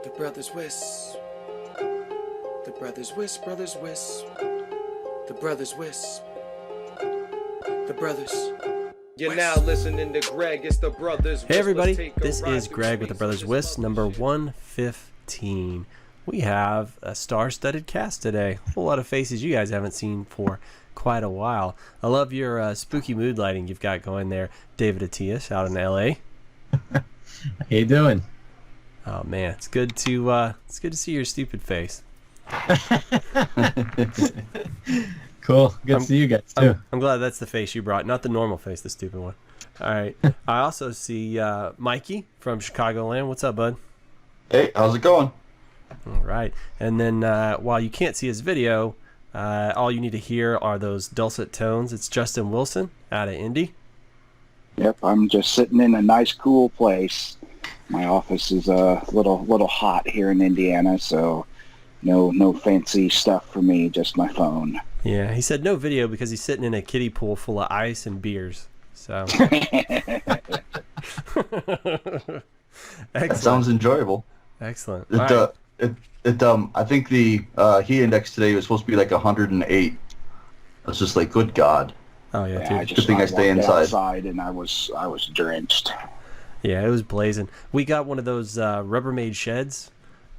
The brothers WISP. The brothers WISP, brothers WISP. The brothers WISP. The brothers. You're now listening to Greg. It's the brothers. Hey everybody, this is Greg with the Brothers WISP, number 115. We have a star-studded cast today. A whole lot of faces you guys haven't seen for quite a while. I love your spooky mood lighting you've got going there, David Atias out in LA. How you doing? Oh man, it's good to see your stupid face. Cool. Good to see you guys too. I'm glad that's the face you brought, not the normal face, the stupid one. All right. I also see Mikey from Chicagoland. What's up, bud? Hey, how's it going? All right. And then while you can't see his video, all you need to hear are those dulcet tones. It's Justin Wilson out of Indy. Yep, I'm just sitting in a nice, cool place. My office is a little hot here in Indiana, so no fancy stuff for me, just my phone. Yeah, he said no video because he's sitting in a kiddie pool full of ice and beers. So That sounds enjoyable. Excellent. I think the heat index today was supposed to be like 108. It's just like, good God. Oh yeah, I dude. Good thing I stay walked inside. outside and I was drenched. Yeah, it was blazing. We got one of those Rubbermaid sheds.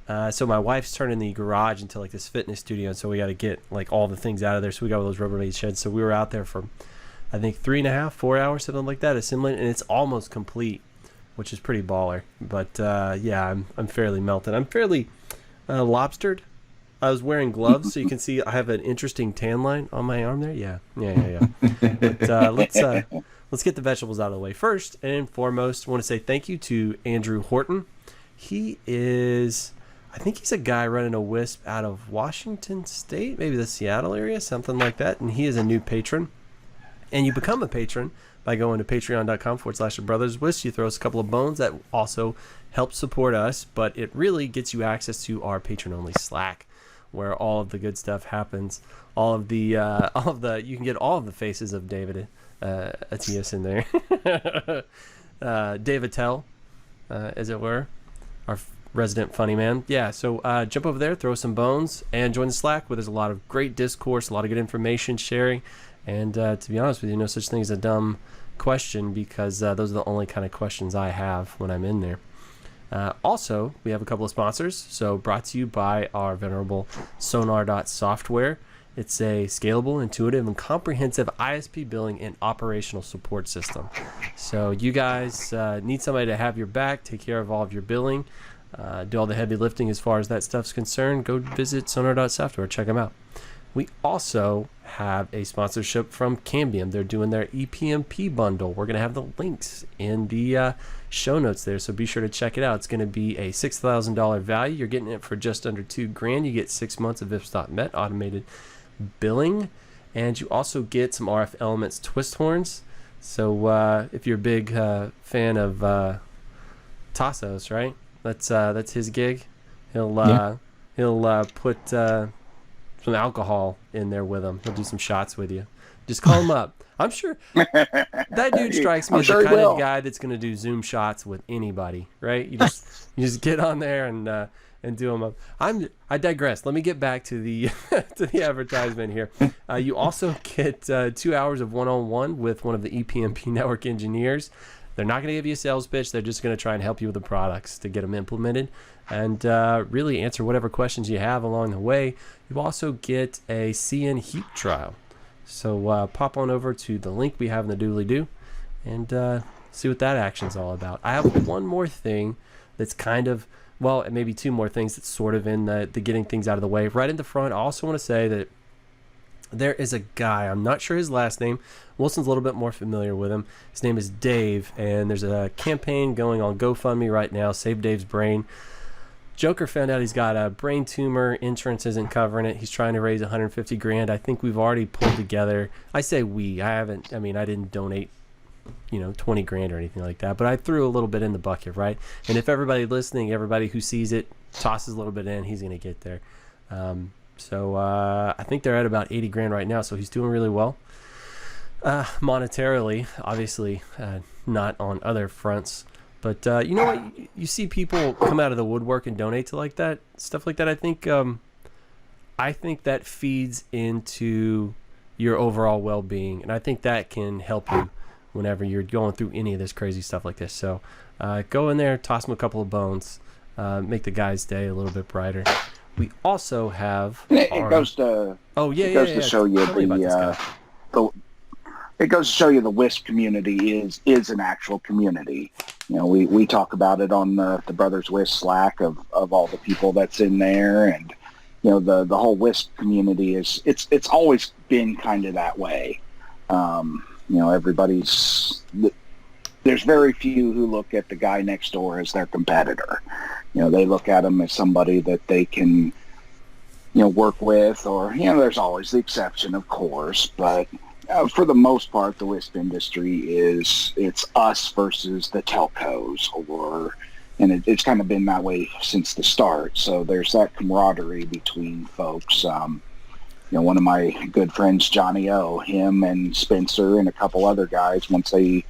So my wife's turning the garage into like this fitness studio, and so we got to get like all the things out of there. So we got one of those Rubbermaid sheds. So we were out there for, I think 3.5, 4 hours, something like that, assembling, and it's almost complete, which is pretty baller. But yeah, I'm fairly melted. I'm fairly lobstered. I was wearing gloves, so you can see I have an interesting tan line on my arm there. Yeah. But let's get the vegetables out of the way. First and foremost, I want to say thank you to Andrew Horton. He is, I think he's a guy running a WISP out of Washington State, maybe the Seattle area, something like that. And he is a new patron. And you become a patron by going to patreon.com/brotherswisp. You throw us a couple of bones. That also helps support us, but it really gets you access to our patron-only Slack, where all of the good stuff happens. You can get all of the faces of David Atias in there. David Tell, as it were, our resident funny man. Yeah, so jump over there, throw some bones, and join the Slack where there's a lot of great discourse, a lot of good information sharing, and to be honest with you, no such thing as a dumb question, because those are the only kind of questions I have when I'm in there. Also, we have a couple of sponsors, so brought to you by our venerable Sonar.software. It's a scalable, intuitive, and comprehensive ISP billing and operational support system. So you guys need somebody to have your back, take care of all of your billing, do all the heavy lifting as far as that stuff's concerned. Go visit Sonar.software, check them out. We also have a sponsorship from Cambium. They're doing their ePMP bundle. We're going to have the links in the show notes there, so be sure to check it out. It's going to be a $6,000 value. You're getting it for just under $2,000. You get 6 months of VIPS.net automated billing, and you also get some RF Elements twist horns. So if you're a big fan of Tassos, right? That's his gig. He'll put some alcohol in there with him. He'll do some shots with you. Just call him up. I'm sure that dude strikes me as the kind of guy that's going to do Zoom shots with anybody, right? You just get on there and do them up. I digress. Let me get back to the to the advertisement here. You also get 2 hours of one-on-one with one of the ePMP network engineers. They're not going to give you a sales pitch. They're just going to try and help you with the products to get them implemented and really answer whatever questions you have along the way. You also get a CN heat trial. So pop on over to the link we have in the doobly-doo and see what that action's all about. I have one more thing that's kind of, well, maybe two more things that's sort of in the getting things out of the way. Right in the front, I also want to say that there is a guy, I'm not sure his last name. Wilson's a little bit more familiar with him. His name is Dave, and there's a campaign going on GoFundMe right now, Save Dave's Brain. Joker found out he's got a brain tumor. Insurance isn't covering it. He's trying to raise $150,000. I think we've already pulled together. I say we. I didn't donate, $20,000 or anything like that. But I threw a little bit in the bucket, right? And if everybody listening, everybody who sees it, tosses a little bit in, he's going to get there. So I think they're at about $80,000 right now. So he's doing really well. Monetarily, obviously, not on other fronts. But you know what? You see people come out of the woodwork and donate to like that stuff like that. I think that feeds into your overall well-being, and I think that can help you whenever you're going through any of this crazy stuff like this. So go in there, toss them a couple of bones, make the guy's day a little bit brighter. We also have it goes to show you it goes to show you the WISP community is an actual community. You know, we talk about it on the Brothers WISP Slack of all the people that's in there, and you know the whole WISP community it's always been kind of that way. You know, there's very few who look at the guy next door as their competitor. You know, they look at him as somebody that they can, you know, work with, or, you know, there's always the exception, of course, but for the most part, the WISP industry it's us versus the telcos, and it's kind of been that way since the start. So there's that camaraderie between folks. You know, one of my good friends, Johnny O, him and Spencer and a couple other guys, once they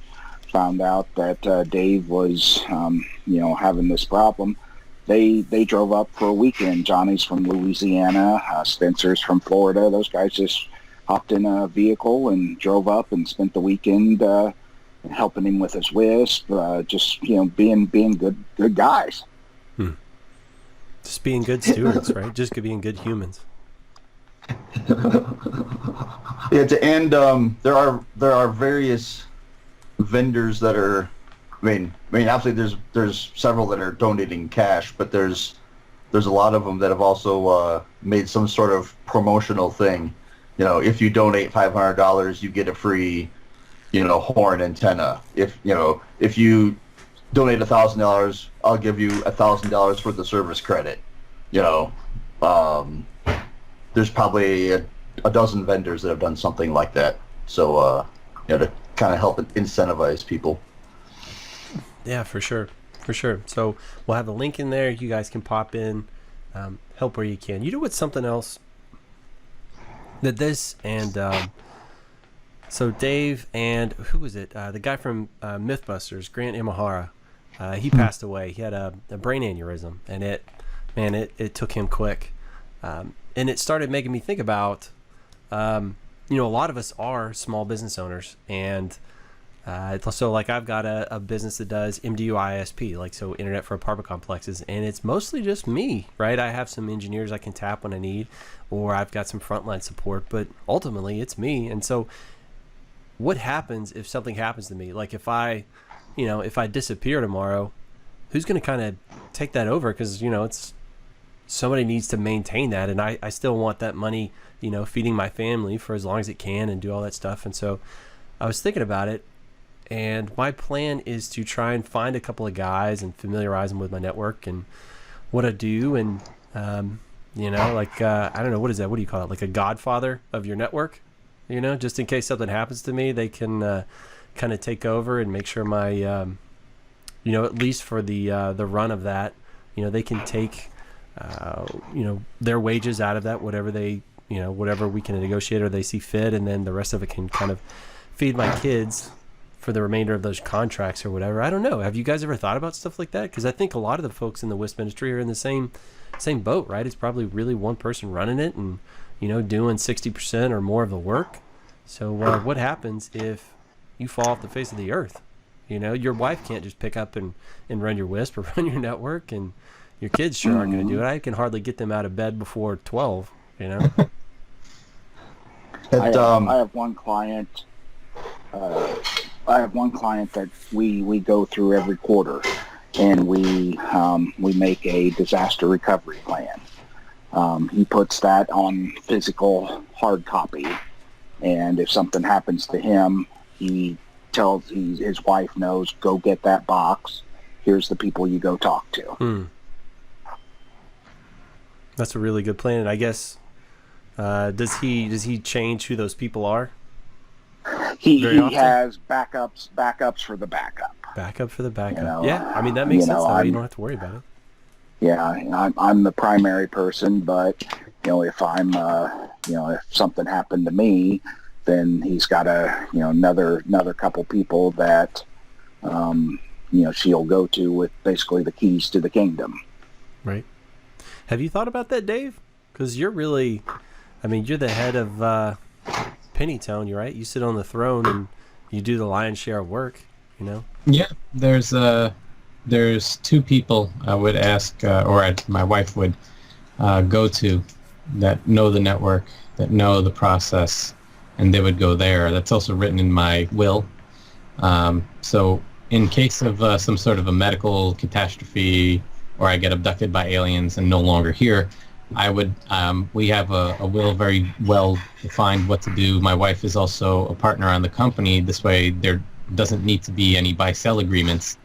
found out that Dave was, you know, having this problem, they drove up for a weekend. Johnny's from Louisiana, Spencer's from Florida. Those guys just hopped in a vehicle and drove up and spent the weekend helping him with his WISP, just, you know, being good guys. Just being good stewards, right? Just being good humans. Yeah, to end, there are various vendors that are, I mean, obviously there's several that are donating cash, but there's a lot of them that have also made some sort of promotional thing. You know, if you donate $500, you get a free, you know, horn antenna. If you donate $1,000, I'll give you $1,000 worth of service credit. You know, there's probably a dozen vendors that have done something like that. So, you know, to kind of help incentivize people. Yeah, for sure. So we'll have a link in there. You guys can pop in, help where you can. You know what's something else? That this and so Dave and who was it? The guy from Mythbusters, Grant Imahara. He passed away. He had a brain aneurysm, and it took him quick. And it started making me think about, you know, a lot of us are small business owners, and so like I've got a business that does MDU ISP, like so internet for apartment complexes, and it's mostly just me, right? I have some engineers I can tap when I need, or I've got some frontline support, but ultimately it's me. And so what happens if something happens to me? Like if I disappear tomorrow, who's going to kind of take that over? Because, you know, somebody needs to maintain that, and I still want that money, you know, feeding my family for as long as it can and do all that stuff. And so I was thinking about it, and my plan is to try and find a couple of guys and familiarize them with my network and what I do, and you know, like I don't know, what is that? What do you call it? Like a godfather of your network, you know, just in case something happens to me, they can kind of take over and make sure my, you know, at least for the run of that, you know, they can take, you know, their wages out of that, whatever we can negotiate or they see fit, and then the rest of it can kind of feed my kids for the remainder of those contracts or whatever. I don't know. Have you guys ever thought about stuff like that? Because I think a lot of the folks in the WISP industry are in the same boat, right? It's probably really one person running it and, you know, doing 60% or more of the work. So what happens if you fall off the face of the earth? You know, your wife can't just pick up and run your WISP or run your network, and your kids sure aren't going to do it. I can hardly get them out of bed before 12, you know? I have one client. I have one client that we go through every quarter, and we make a disaster recovery plan. He puts that on physical hard copy, and if something happens to him, he tells his wife knows, go get that box. Here's the people you go talk to. That's a really good plan. And I guess does he change who those people are? He has backups for the backup. Backup for the backup. You know, yeah, I mean that makes sense. You don't have to worry about it. Yeah, I'm the primary person, but you know, if I'm you know, if something happened to me, then he's got another couple people that you she'll go to with basically the keys to the kingdom. Right. Have you thought about that, Dave? Because you're really, you're the head of Pennytown, you're right? You sit on the throne and you do the lion's share of work, Yeah, there's two people I would ask, my wife would go to that know the network, that know the process, and they would go there. That's also written in my will. So in case of some sort of a medical catastrophe, or I get abducted by aliens and no longer here, I would. We have a will very well defined what to do. My wife is also a partner on the company. This way, there doesn't need to be any buy-sell agreements.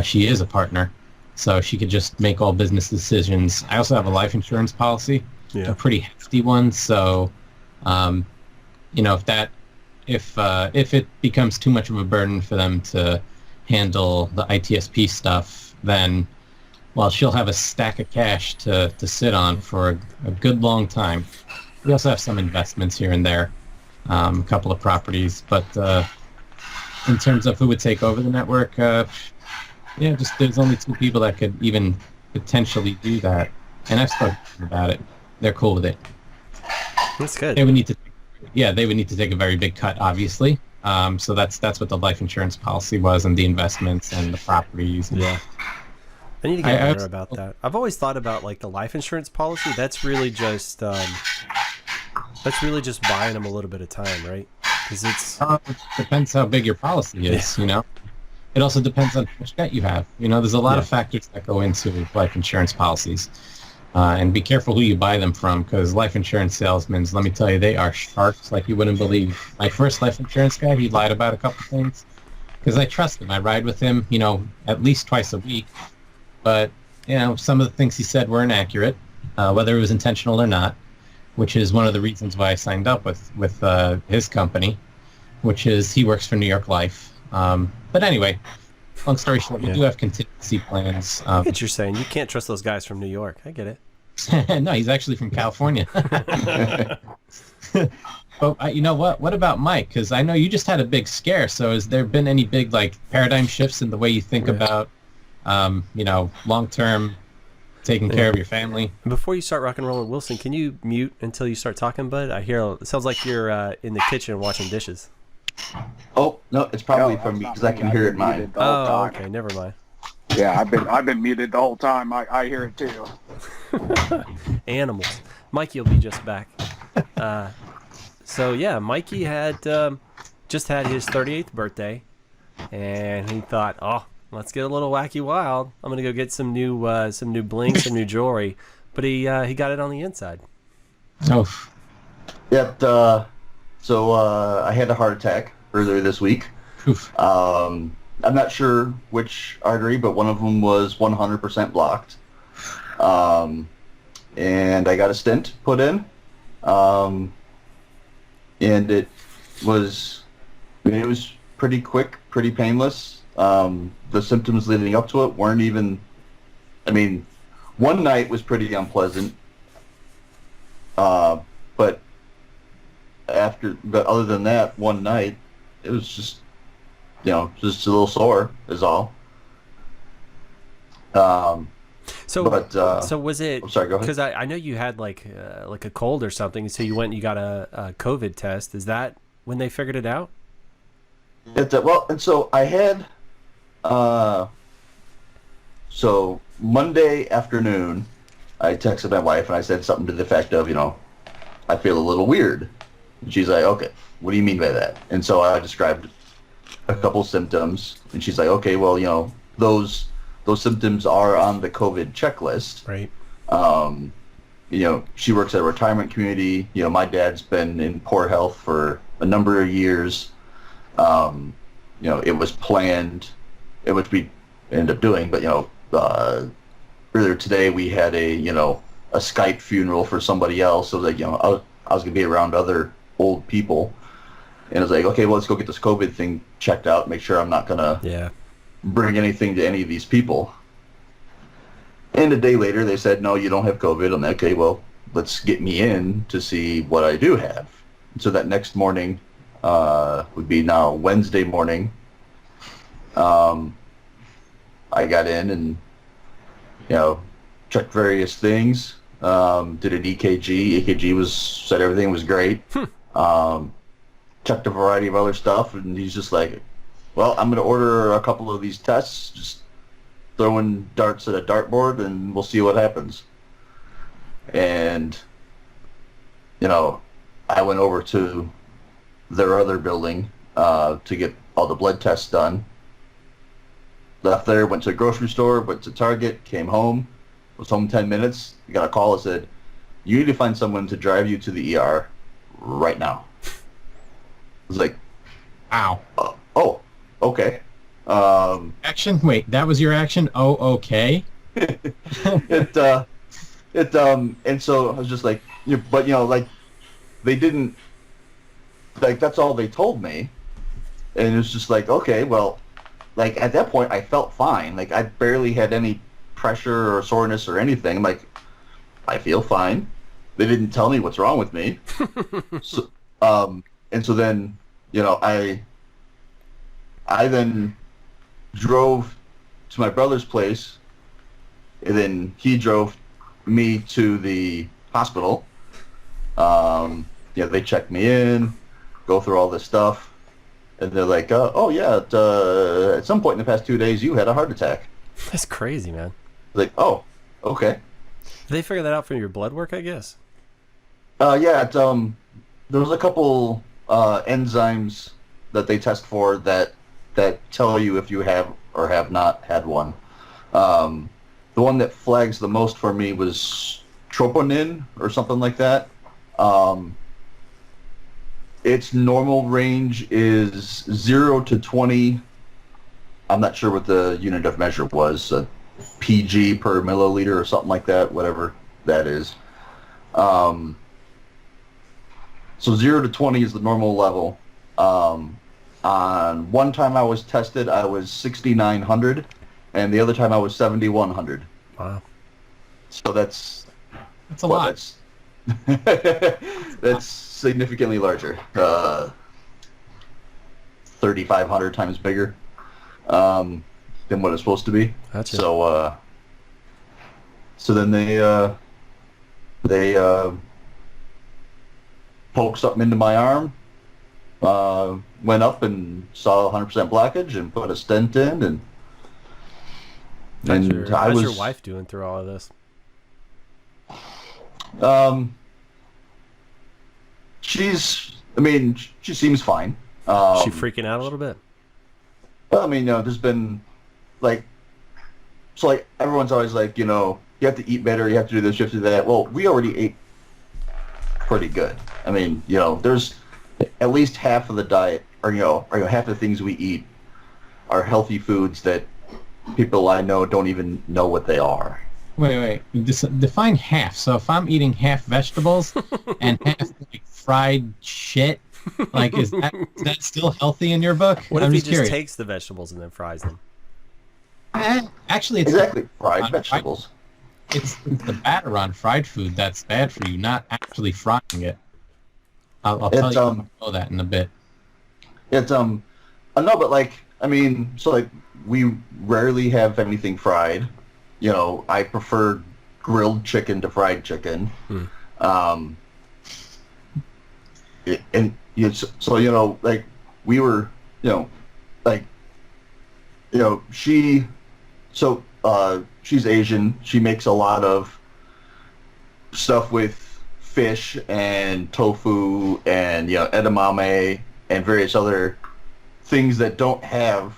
She is a partner, so she could just make all business decisions. I also have a life insurance policy, a pretty hefty one. So, if it becomes too much of a burden for them to handle the ITSP stuff, then she'll have a stack of cash to sit on for a good long time. We also have some investments here and there, a couple of properties, but in terms of who would take over the network, there's only two people that could even potentially do that, and I've spoken about it. They're cool with it. That's good. They would need to take a very big cut, obviously. So that's what the life insurance policy was, and the investments and the properties. Yeah. I need to get better about that. I've always thought about the life insurance policy. That's really just buying them a little bit of time, right? Because it depends how big your policy is. It also depends on how much debt you have. There's a lot of factors that go into life insurance policies, and be careful who you buy them from, because life insurance salesmen, let me tell you, they are sharks like you wouldn't believe. My first life insurance guy, he lied about a couple things because I trust him. I ride with him, at least twice a week. But, some of the things he said were inaccurate, whether it was intentional or not, which is one of the reasons why I signed up with his company, which is he works for New York Life. But anyway, long story short, we do have contingency plans. I get what you're saying. You can't trust those guys from New York. I get it. No, he's actually from California. But you know what? What about Mike? Because I know you just had a big scare. So has there been any big paradigm shifts in the way you think about long-term taking care of your family? Before you start rock and rolling, Wilson, can you mute until you start talking, bud? It sounds like you're in the kitchen washing dishes. Oh, no, it's probably from me because I can hear it mine. Oh, okay, never mind. Yeah, I've been muted the whole time. I hear it too. Animals. Mikey will be just back. Mikey had just had his 38th birthday, and he thought, let's get a little wacky wild. I'm gonna go get some new bling, some new jewelry. But he got it on the inside. Oh. Yeah. So I had a heart attack earlier this week. I'm not sure which artery, but one of them was 100% blocked. And I got a stent put in. And it was pretty quick, pretty painless. The symptoms leading up to it weren't even, one night was pretty unpleasant. But other than that, one night, it was just a little sore is all. So was it? I'm sorry, go ahead. Because I know you had like a cold or something, so you went and you got a COVID test. Is that when they figured it out? And so I had, so Monday afternoon, I texted my wife and I said something to the effect of, I feel a little weird. And she's like, okay, what do you mean by that? And so I described a couple symptoms, and she's like, okay, well, those symptoms are on the COVID checklist. Right. She works at a retirement community. My dad's been in poor health for a number of years. It was planned, which we ended up doing, but earlier today we had a Skype funeral for somebody else, so that I was gonna be around other old people, and I was like, okay, well, let's go get this COVID thing checked out, make sure I'm not gonna bring anything to any of these people. And a day later they said, no, you don't have COVID. I'm like, okay, well, let's get me in to see what I do have. And so that next morning would be now Wednesday morning. I got in and, checked various things. Did an EKG. EKG said everything was great. Checked a variety of other stuff, and he's just like, well, I'm going to order a couple of these tests, just throwing darts at a dartboard, and we'll see what happens. And, I went over to their other building to get all the blood tests done. Left there, went to the grocery store, went to Target, came home, was home 10 minutes. I got a call that said, you need to find someone to drive you to the ER right now. I was like, Ow. Oh, okay. Action? Wait, that was your action? Oh, okay. And so I was just like, they didn't, that's all they told me. And it was just like, okay, well, at that point I felt fine. I barely had any pressure or soreness or anything. I'm like, I feel fine. They didn't tell me what's wrong with me. So, and so then, I then drove to my brother's place, and then he drove me to the hospital. They checked me in, go through all this stuff, and they're like, at some point in the past 2 days you had a heart attack. That's crazy, man. Like, oh, okay. Did they figure that out from your blood work, I guess? There was a couple enzymes that they test for that tell you if you have or have not had one. The one that flags the most for me was troponin or something like that. Its normal range is 0 to 20. I'm not sure what the unit of measure was, PG per milliliter or something like that, whatever that is. So 0 to 20 is the normal level. On one time I was tested, I was 6,900, and the other time I was 7,100. Wow. So that's a lot. That's significantly larger. 3,500 times bigger than what it's supposed to be. Gotcha. So then they poked something into my arm, went up and saw 100% blockage and put a stent in, and how's your wife doing through all of this? She seems fine. She freaking out a little bit? There's been everyone's always like, you have to eat better, you have to do this, you have to do that. Well, we already ate pretty good. There's at least half of the diet, or half the things we eat are healthy foods that people I know don't even know what they are. Wait. Define half. So if I'm eating half vegetables and half fried shit, is that still healthy in your book? What I'm if he curious. just takes the vegetables and then fries them? Actually, it's exactly fried vegetables. It's the batter on fried food that's bad for you, not actually frying it. I'll tell you that in a bit. It's no, but we rarely have anything fried. I prefer grilled chicken to fried chicken. We were, she's Asian. She makes a lot of stuff with fish and tofu and edamame and various other things that don't have,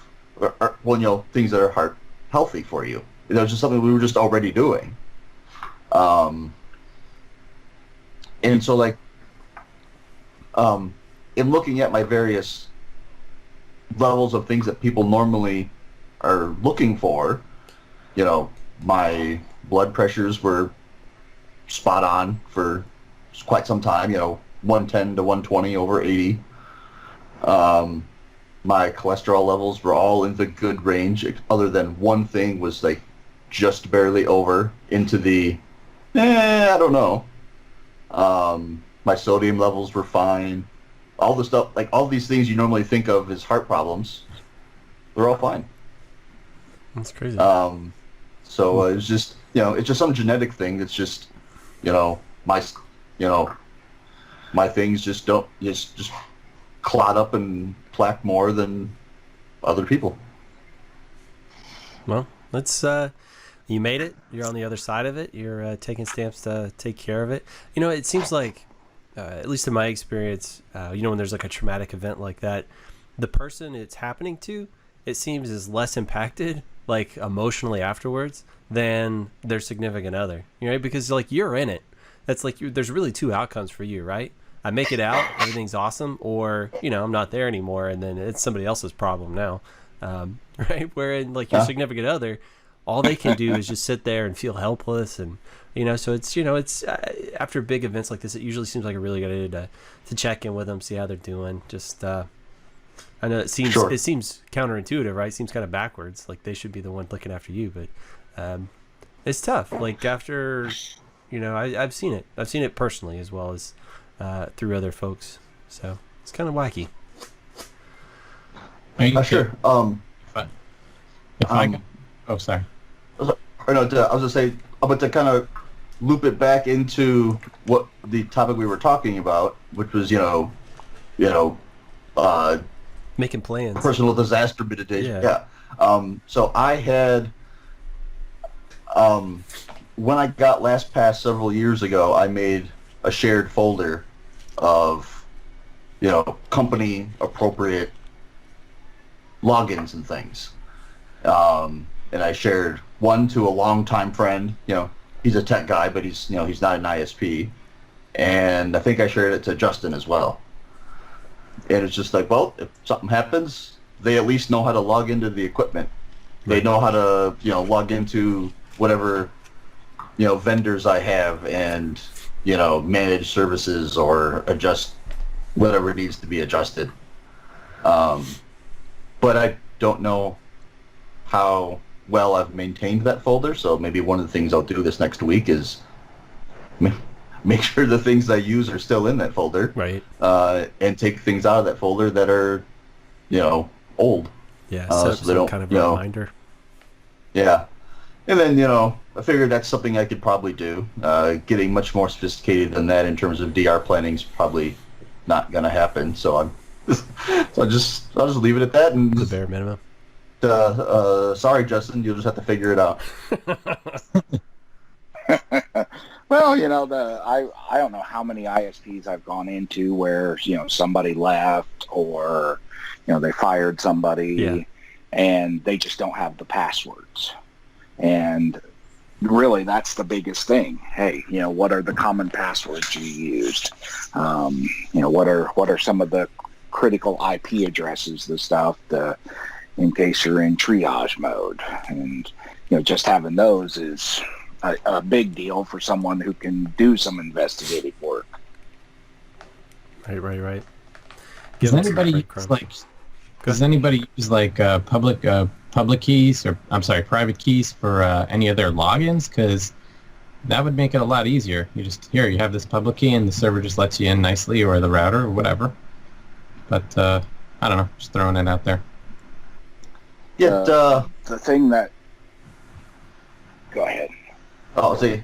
things that are healthy for you. It was just something we were just already doing. And so in looking at my various levels of things that people normally are looking for, my blood pressures were spot on for quite some time, 110 to 120 over 80. My cholesterol levels were all in the good range, other than one thing was just barely over into the, I don't know. My sodium levels were fine. All the stuff, all these things you normally think of as heart problems, they're all fine. That's crazy. So it's just, it's just some genetic thing that's just, my things just don't just clot up and plaque more than other people. Well, let's. You made it. You're on the other side of it. You're taking steps to take care of it. It seems like, at least in my experience, when there's like a traumatic event like that, the person it's happening to, it seems is less impacted, like emotionally afterwards, than their significant other. Because like you're in it. That's like there's really two outcomes for you, right? I make it out, everything's awesome, or I'm not there anymore, and then it's somebody else's problem now, right? Wherein like your significant other, all they can do is just sit there and feel helpless, and so it's after big events like this, it usually seems like a really good idea to check in with them, see how they're doing. Just I know it seems counterintuitive, right? It seems kind of backwards, like they should be the one looking after you, but it's tough. Like after I've seen it personally as well as through other folks, so it's kind of wacky. Sure. If I can, sorry. I was gonna say, but to kind of loop it back into what the topic we were talking about, which was Making plans. Personal disaster mitigation. Yeah. So I had when I got LastPass several years ago, I made a shared folder of company appropriate logins and things. And I shared one to a longtime friend. He's a tech guy, but he's he's not an ISP. And I think I shared it to Justin as well. And it's just like, well, if something happens, they at least know how to log into the equipment. They know how to log into whatever vendors I have and manage services or adjust whatever needs to be adjusted. But I don't know how well I've maintained that folder, so maybe one of the things I'll do this next week is make sure the things I use are still in that folder, right? And take things out of that folder that are old. Yeah, so they don't kind of a reminder. Yeah, and then I figured that's something I could probably do. Getting much more sophisticated than that in terms of DR planning is probably not going to happen. So I'll just leave it at that. And the bare minimum. Sorry, Justin, you'll just have to figure it out. Well, I don't know how many ISPs I've gone into where somebody left or they fired somebody and they just don't have the passwords. And really, that's the biggest thing. Hey, what are the common passwords you used? What are some of the critical IP addresses, the stuff in case you're in triage mode? And just having those is a big deal for someone who can do some investigative work. Right. Does anybody use public keys, or private keys for any of their logins? Because that would make it a lot easier. You have this public key and the server just lets you in nicely, or the router or whatever. But I don't know, just throwing it out there. Yeah, the thing that... Go ahead. Oh, see,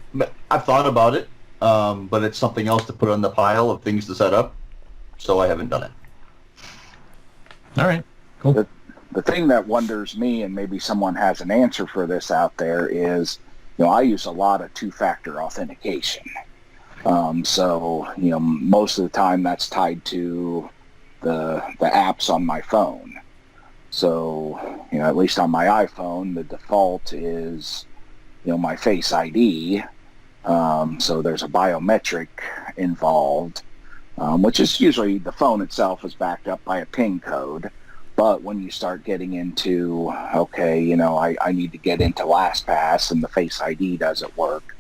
I've thought about it, but it's something else to put on the pile of things to set up, so I haven't done it. All right, cool. The thing that wonders me, and maybe someone has an answer for this out there, is, I use a lot of two-factor authentication. So, most of the time that's tied to the apps on my phone. So, at least on my iPhone, the default is, my Face ID. So there's a biometric involved, which is usually the phone itself is backed up by a PIN code. But when you start getting into, I need to get into LastPass and the Face ID doesn't work,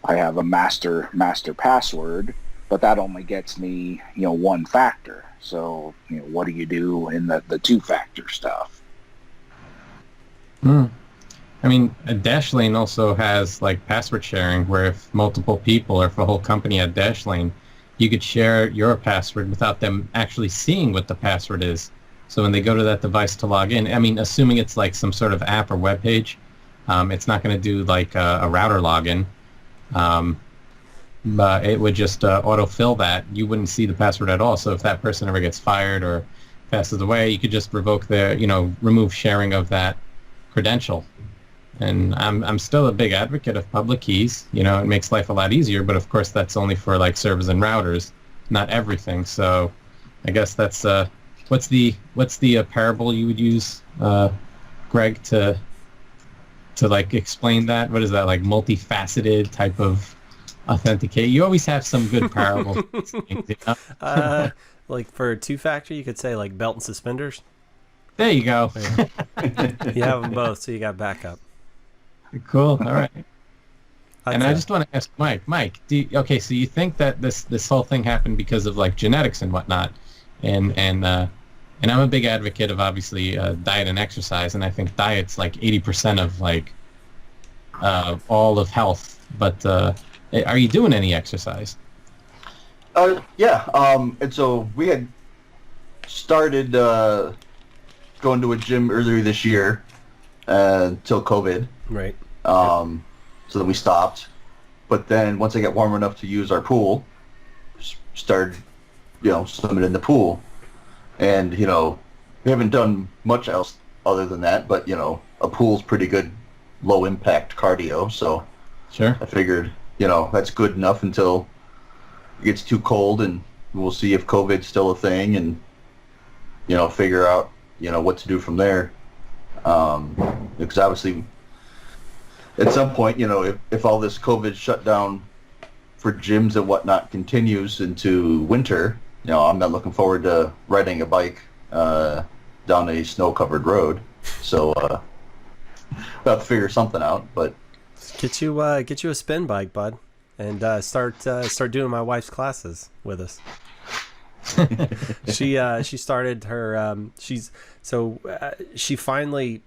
I have a master password, but that only gets me, one factor. So, what do you do in the two-factor stuff? I mean, Dashlane also has password sharing, where if multiple people or if a whole company had Dashlane, you could share your password without them actually seeing what the password is. So when they go to that device to log in, I mean, assuming it's like some sort of app or web page, it's not going to do like a router login. But it would just autofill that. You wouldn't see the password at all. So if that person ever gets fired or passes away, you could just revoke their, remove sharing of that credential. And I'm still a big advocate of public keys. It makes life a lot easier, but of course that's only for like servers and routers, not everything. So I guess that's what's the parable you would use, Greg, to like explain that? What is that, like multifaceted type of authenticate? You always have some good parable things, like for two-factor, you could say like belt and suspenders. There you go. You have them both, so you got backup. Cool. All right. And I just want to ask Mike. Mike, okay, so you think that this whole thing happened because of like genetics and whatnot, and I'm a big advocate of obviously diet and exercise, and I think diet's like 80% of like all of health. But are you doing any exercise? Yeah. And so we had started going to a gym earlier this year until COVID. Right. So then we stopped. But then once I got warm enough to use our pool, started, swimming in the pool. And, we haven't done much else other than that. But, a pool's pretty good low-impact cardio. So Sure. I figured, that's good enough until it gets too cold, and we'll see if COVID's still a thing, and figure out what to do from there. Because obviously, at some point, if all this COVID shutdown for gyms and whatnot continues into winter, I'm not looking forward to riding a bike down a snow-covered road. So we'll have to figure something out. But get you a spin bike, bud. And start doing my wife's classes with us. She started her she finally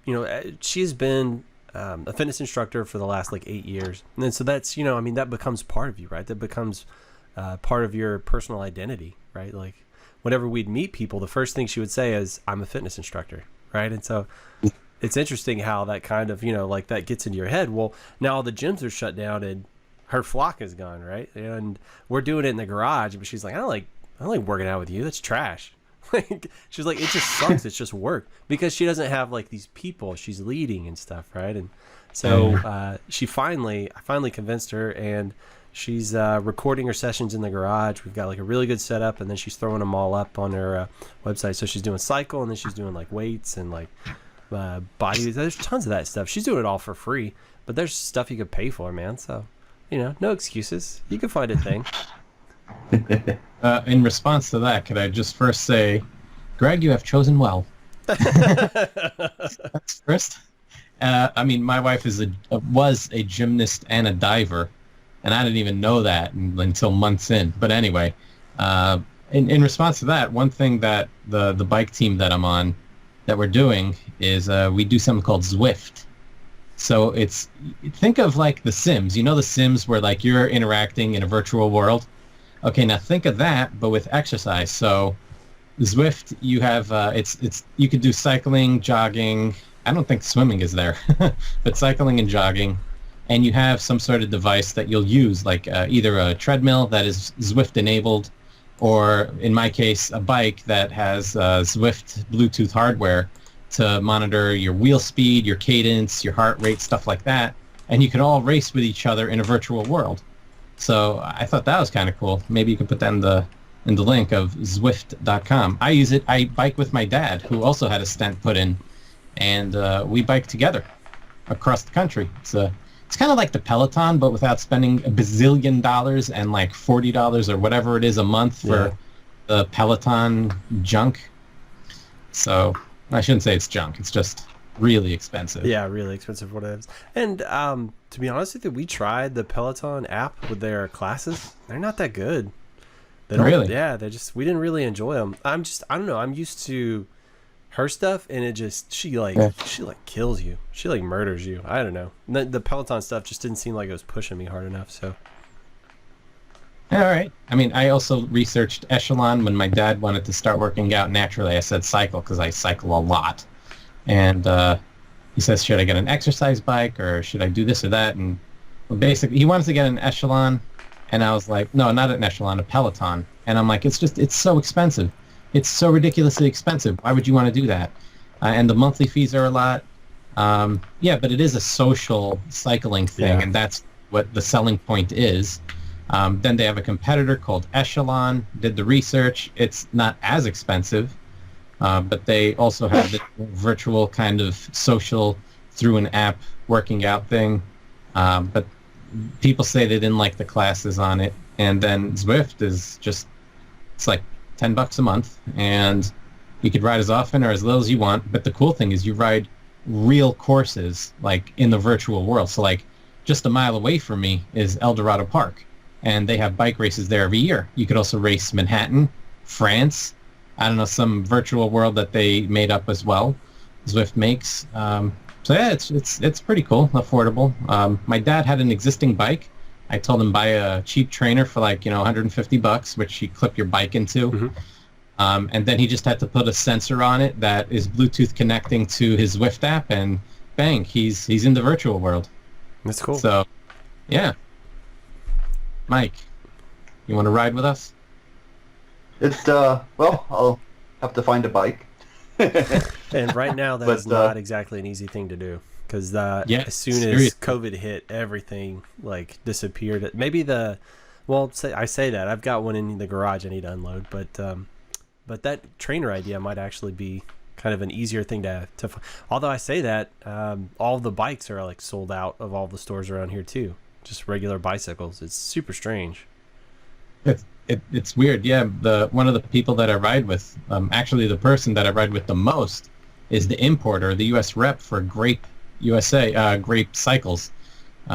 she's been a fitness instructor for the last like 8 years, and then so that's that becomes part of you, right? That becomes part of your personal identity, right? Like whenever we'd meet people, the first thing she would say is, "I'm a fitness instructor," right? And so it's interesting how that kind of like that gets into your head. Well, now all the gyms are shut down and her flock is gone, right? And we're doing it in the garage, but she's like, I don't like working out with you. That's trash. She's like, it just sucks. It's just work, because she doesn't have like these people she's leading and stuff, right? And so I finally convinced her, and she's recording her sessions in the garage. We've got like a really good setup, and then she's throwing them all up on her website. So she's doing cycle, and then she's doing like weights and like body. There's tons of that stuff. She's doing it all for free, but there's stuff you could pay for, man. So no excuses. You can find a thing. In response to that, could I just first say, Greg, you have chosen well. That's first. I mean, my wife was a gymnast and a diver, and I didn't even know that until months in. But anyway, in response to that, one thing that the bike team that I'm on that we're doing is we do something called Zwift. So think of like The Sims. The Sims where like you're interacting in a virtual world. Okay, now think of that, but with exercise. So Zwift, you have you could do cycling, jogging. I don't think swimming is there, but cycling and jogging, and you have some sort of device that you'll use, like either a treadmill that is Zwift enabled, or in my case, a bike that has Zwift Bluetooth hardware to monitor your wheel speed, your cadence, your heart rate, stuff like that, and you can all race with each other in a virtual world. So I thought that was kind of cool. Maybe you could put that in the link of Zwift.com. I use it. I bike with my dad, who also had a stent put in, and we bike together across the country. It's kind of like the Peloton, but without spending a bazillion dollars and like $40 or whatever it is a month for the Peloton junk. So I shouldn't say it's junk. It's just really expensive. Yeah, really expensive for what it is. And to be honest with you, we tried the Peloton app with their classes. They're not that good. They don't, really? Yeah, we didn't really enjoy them. I don't know. I'm used to her stuff, and she kills you. She like murders you. I don't know. The Peloton stuff just didn't seem like it was pushing me hard enough. So All right. I mean, I also researched Echelon when my dad wanted to start working out naturally. I said cycle because I cycle a lot. And he says, should I get an exercise bike or should I do this or that? And basically, he wanted to get an Echelon. And I was like, no, not an Echelon, a Peloton. And I'm like, it's so expensive. It's so ridiculously expensive. Why would you want to do that? And the monthly fees are a lot. Yeah, but it is a social cycling thing, and that's what the selling point is. Then they have a competitor called Echelon, did the research. It's not as expensive, but they also have this virtual kind of social through an app working out thing. But people say they didn't like the classes on it. And then Zwift is just, it's like $10 a month, and you could ride as often or as little as you want. But the cool thing is you ride real courses like in the virtual world. So like just a mile away from me is El Dorado Park, and they have bike races there every year. You could also race Manhattan, France, I don't know, some virtual world that they made up as well, Zwift makes. So yeah, it's pretty cool, affordable. My dad had an existing bike. I told him buy a cheap trainer for like, $150, which you clip your bike into. Mm-hmm. And then he just had to put a sensor on it that is Bluetooth connecting to his Zwift app, and bang, he's in the virtual world. That's cool. So, yeah. Mike, you want to ride with us? Well, I'll have to find a bike. And right now, that is not exactly an easy thing to do, because as soon as COVID hit, everything like disappeared. Maybe I say that I've got one in the garage I need to unload, but that trainer idea might actually be kind of an easier thing to although I say that, all the bikes are like sold out of all the stores around here too. Just regular bicycles. It's super strange. It's weird. Yeah, one of the people that I ride with, actually the person that I ride with the most is the importer, the U.S. rep for Grape USA, Grape Cycles,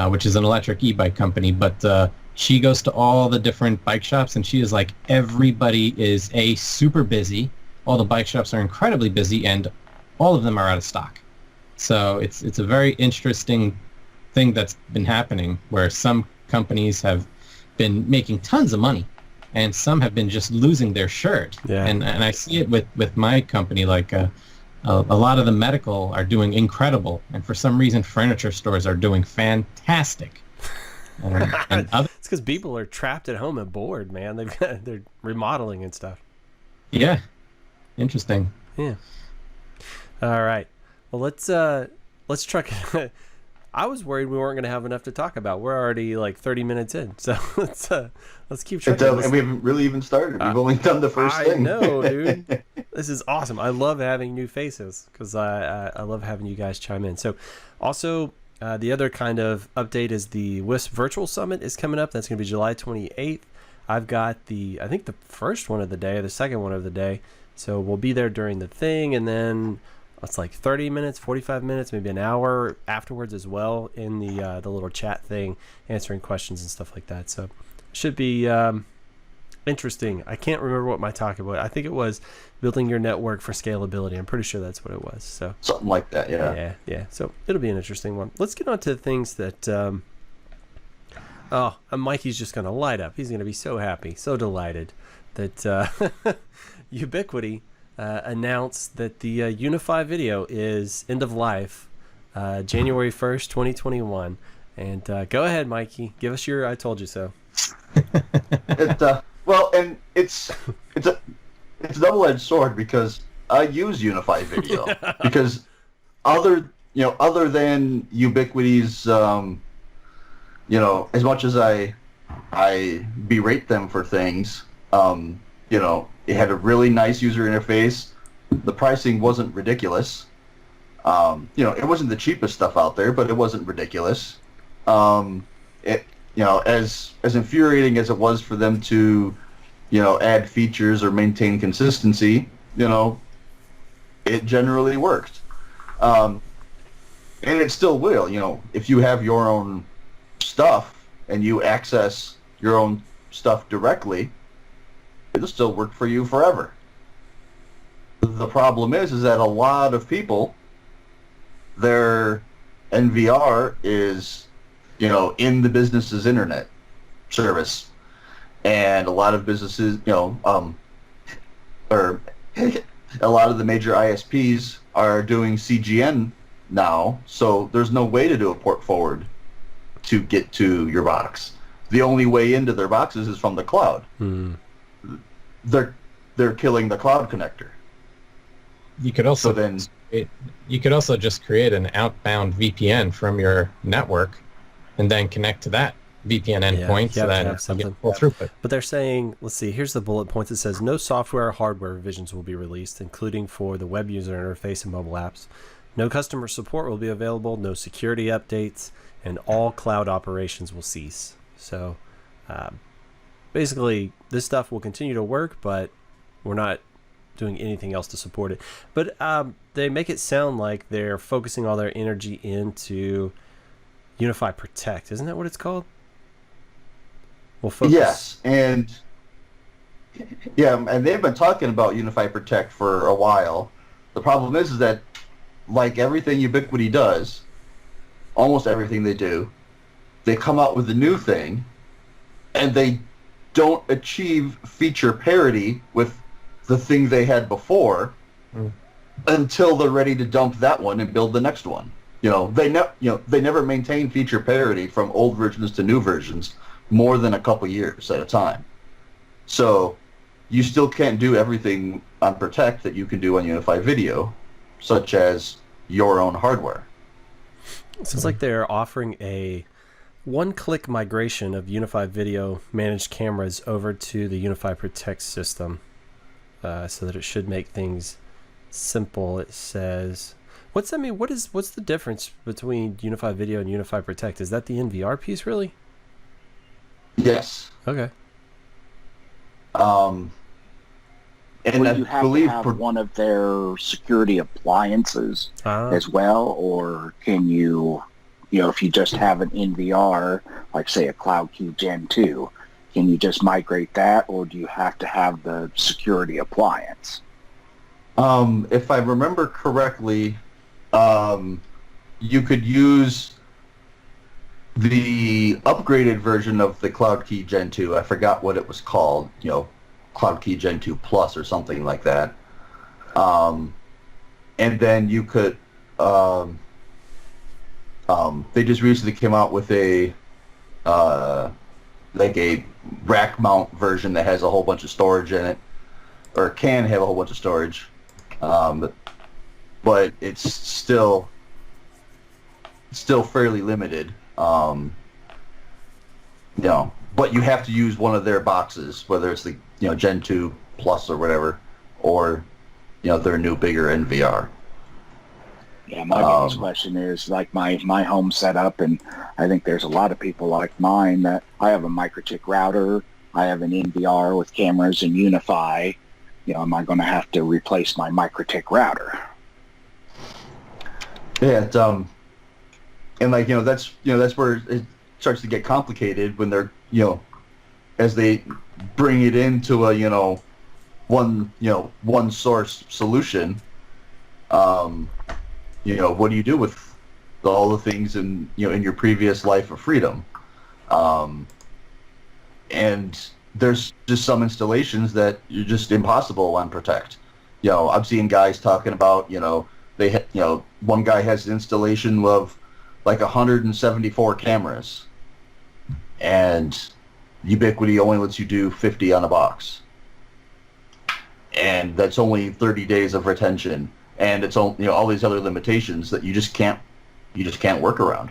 which is an electric e-bike company. But she goes to all the different bike shops, and she is like, everybody is super busy. All the bike shops are incredibly busy, and all of them are out of stock. So it's a very interesting thing that's been happening, where some companies have been making tons of money, and some have been just losing their shirt. Yeah. And I see it with my company, like a lot of the medical are doing incredible, and for some reason furniture stores are doing fantastic. And It's because people are trapped at home and bored, man. They're remodeling and stuff. Yeah. Interesting. Yeah. All right. Well, let's truck it. I was worried we weren't going to have enough to talk about. We're already like 30 minutes in, so let's keep trucking. And we haven't really even started. We've only done the first thing. I know, dude. This is awesome. I love having new faces because I love having you guys chime in. So, also the other kind of update is the WISP Virtual Summit is coming up. That's going to be July 28th. I've got I think the first one of the day or the second one of the day. So we'll be there during the thing, and then it's like 30 minutes, 45 minutes, maybe an hour afterwards as well in the little chat thing, answering questions and stuff like that. So it should be interesting. I can't remember what my talk was. I think it was building your network for scalability. I'm pretty sure that's what it was. So something like that, yeah. Yeah. So it'll be an interesting one. Let's get on to the things that Mikey's just going to light up. He's going to be so happy, so delighted that Ubiquiti announced that the Unifi video is end of life, January 1st, 2021. And go ahead, Mikey. Give us your I told you so. Well, and it's a double-edged sword, because I use Unifi video because other than Ubiquiti's, as much as I berate them for things, it had a really nice user interface. The pricing wasn't ridiculous. It wasn't the cheapest stuff out there, but it wasn't ridiculous. As infuriating as it was for them to, add features or maintain consistency, it generally worked. And it still will, if you have your own stuff and you access your own stuff directly, it'll still work for you forever. The problem is that a lot of people, their NVR is, in the business's internet service. and a lot of businesses, or a lot of the major ISPs are doing CGN now, so there's no way to do a port forward to get to your box. The only way into their boxes is from the cloud. They're killing the cloud connector. You could also So then, you could also just create an outbound VPN from your network, and then connect to that VPN endpoint, so that you get full throughput. But they're saying, let's see, here's the bullet points. It says no software or hardware revisions will be released, including for the web user interface and mobile apps. No customer support will be available, no security updates, and all cloud operations will cease. So basically, this stuff will continue to work, but we're not doing anything else to support it. But they make it sound like they're focusing all their energy into Unifi Protect. Isn't that what it's called? We'll focus. yes, and they've been talking about Unifi Protect for a while. The problem is that, like everything Ubiquiti does, almost everything they do, they come out with a new thing, and they don't achieve feature parity with the thing they had before until they're ready to dump that one and build the next one. They never maintain feature parity from old versions to new versions more than a couple years at a time. So you still can't do everything on Protect that you can do on Unifi Video, such as your own hardware. It sounds like they're offering a one-click migration of Unifi Video managed cameras over to the Unifi Protect system, so that it should make things simple. It says, what's the difference between Unifi Video and Unifi Protect? Is that the NVR piece, really? Yes. Okay. And Would I you have believe to have one of their security appliances as well, or can you, if you just have an NVR, like say a CloudKey Gen 2, can you just migrate that, or do you have to have the security appliance? if I remember correctly, you could use the upgraded version of the CloudKey Gen 2. I forgot what it was called, CloudKey Gen 2 Plus or something like that. And then you could, they just recently came out with a rack mount version that has a whole bunch of storage in it, or can have a whole bunch of storage, but it's still fairly limited. But you have to use one of their boxes, whether it's the Gen 2 Plus or whatever, or their new bigger NVR. Yeah, my biggest question is like my home setup, and I think there's a lot of people like mine that I have a microchip router, I have an NVR with cameras and Unifi. Am I going to have to replace my microchip router? Yeah, and that's where it starts to get complicated when they're as they bring it into a one source solution. What do you do with all the things in your previous life of freedom? And there's just some installations that are just impossible on Protect. I've seen guys talking about they one guy has an installation of like 174 cameras, and Ubiquiti only lets you do 50 on a box, and that's only 30 days of retention, and it's all all these other limitations that you just can't work around,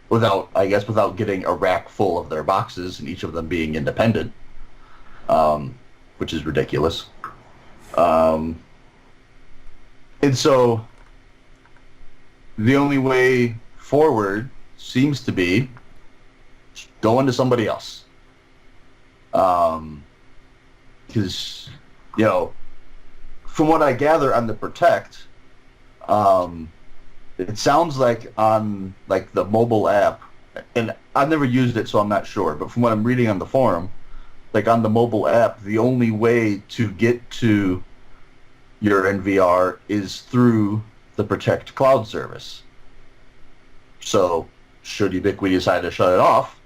without getting a rack full of their boxes and each of them being independent, which is ridiculous. And so the only way forward seems to be going to somebody else, because from what I gather on the Protect, it sounds like on the mobile app, and I've never used it so I'm not sure, but from what I'm reading on the forum, on the mobile app, the only way to get to your NVR is through the Protect cloud service. So should Ubiquiti decide to shut it off,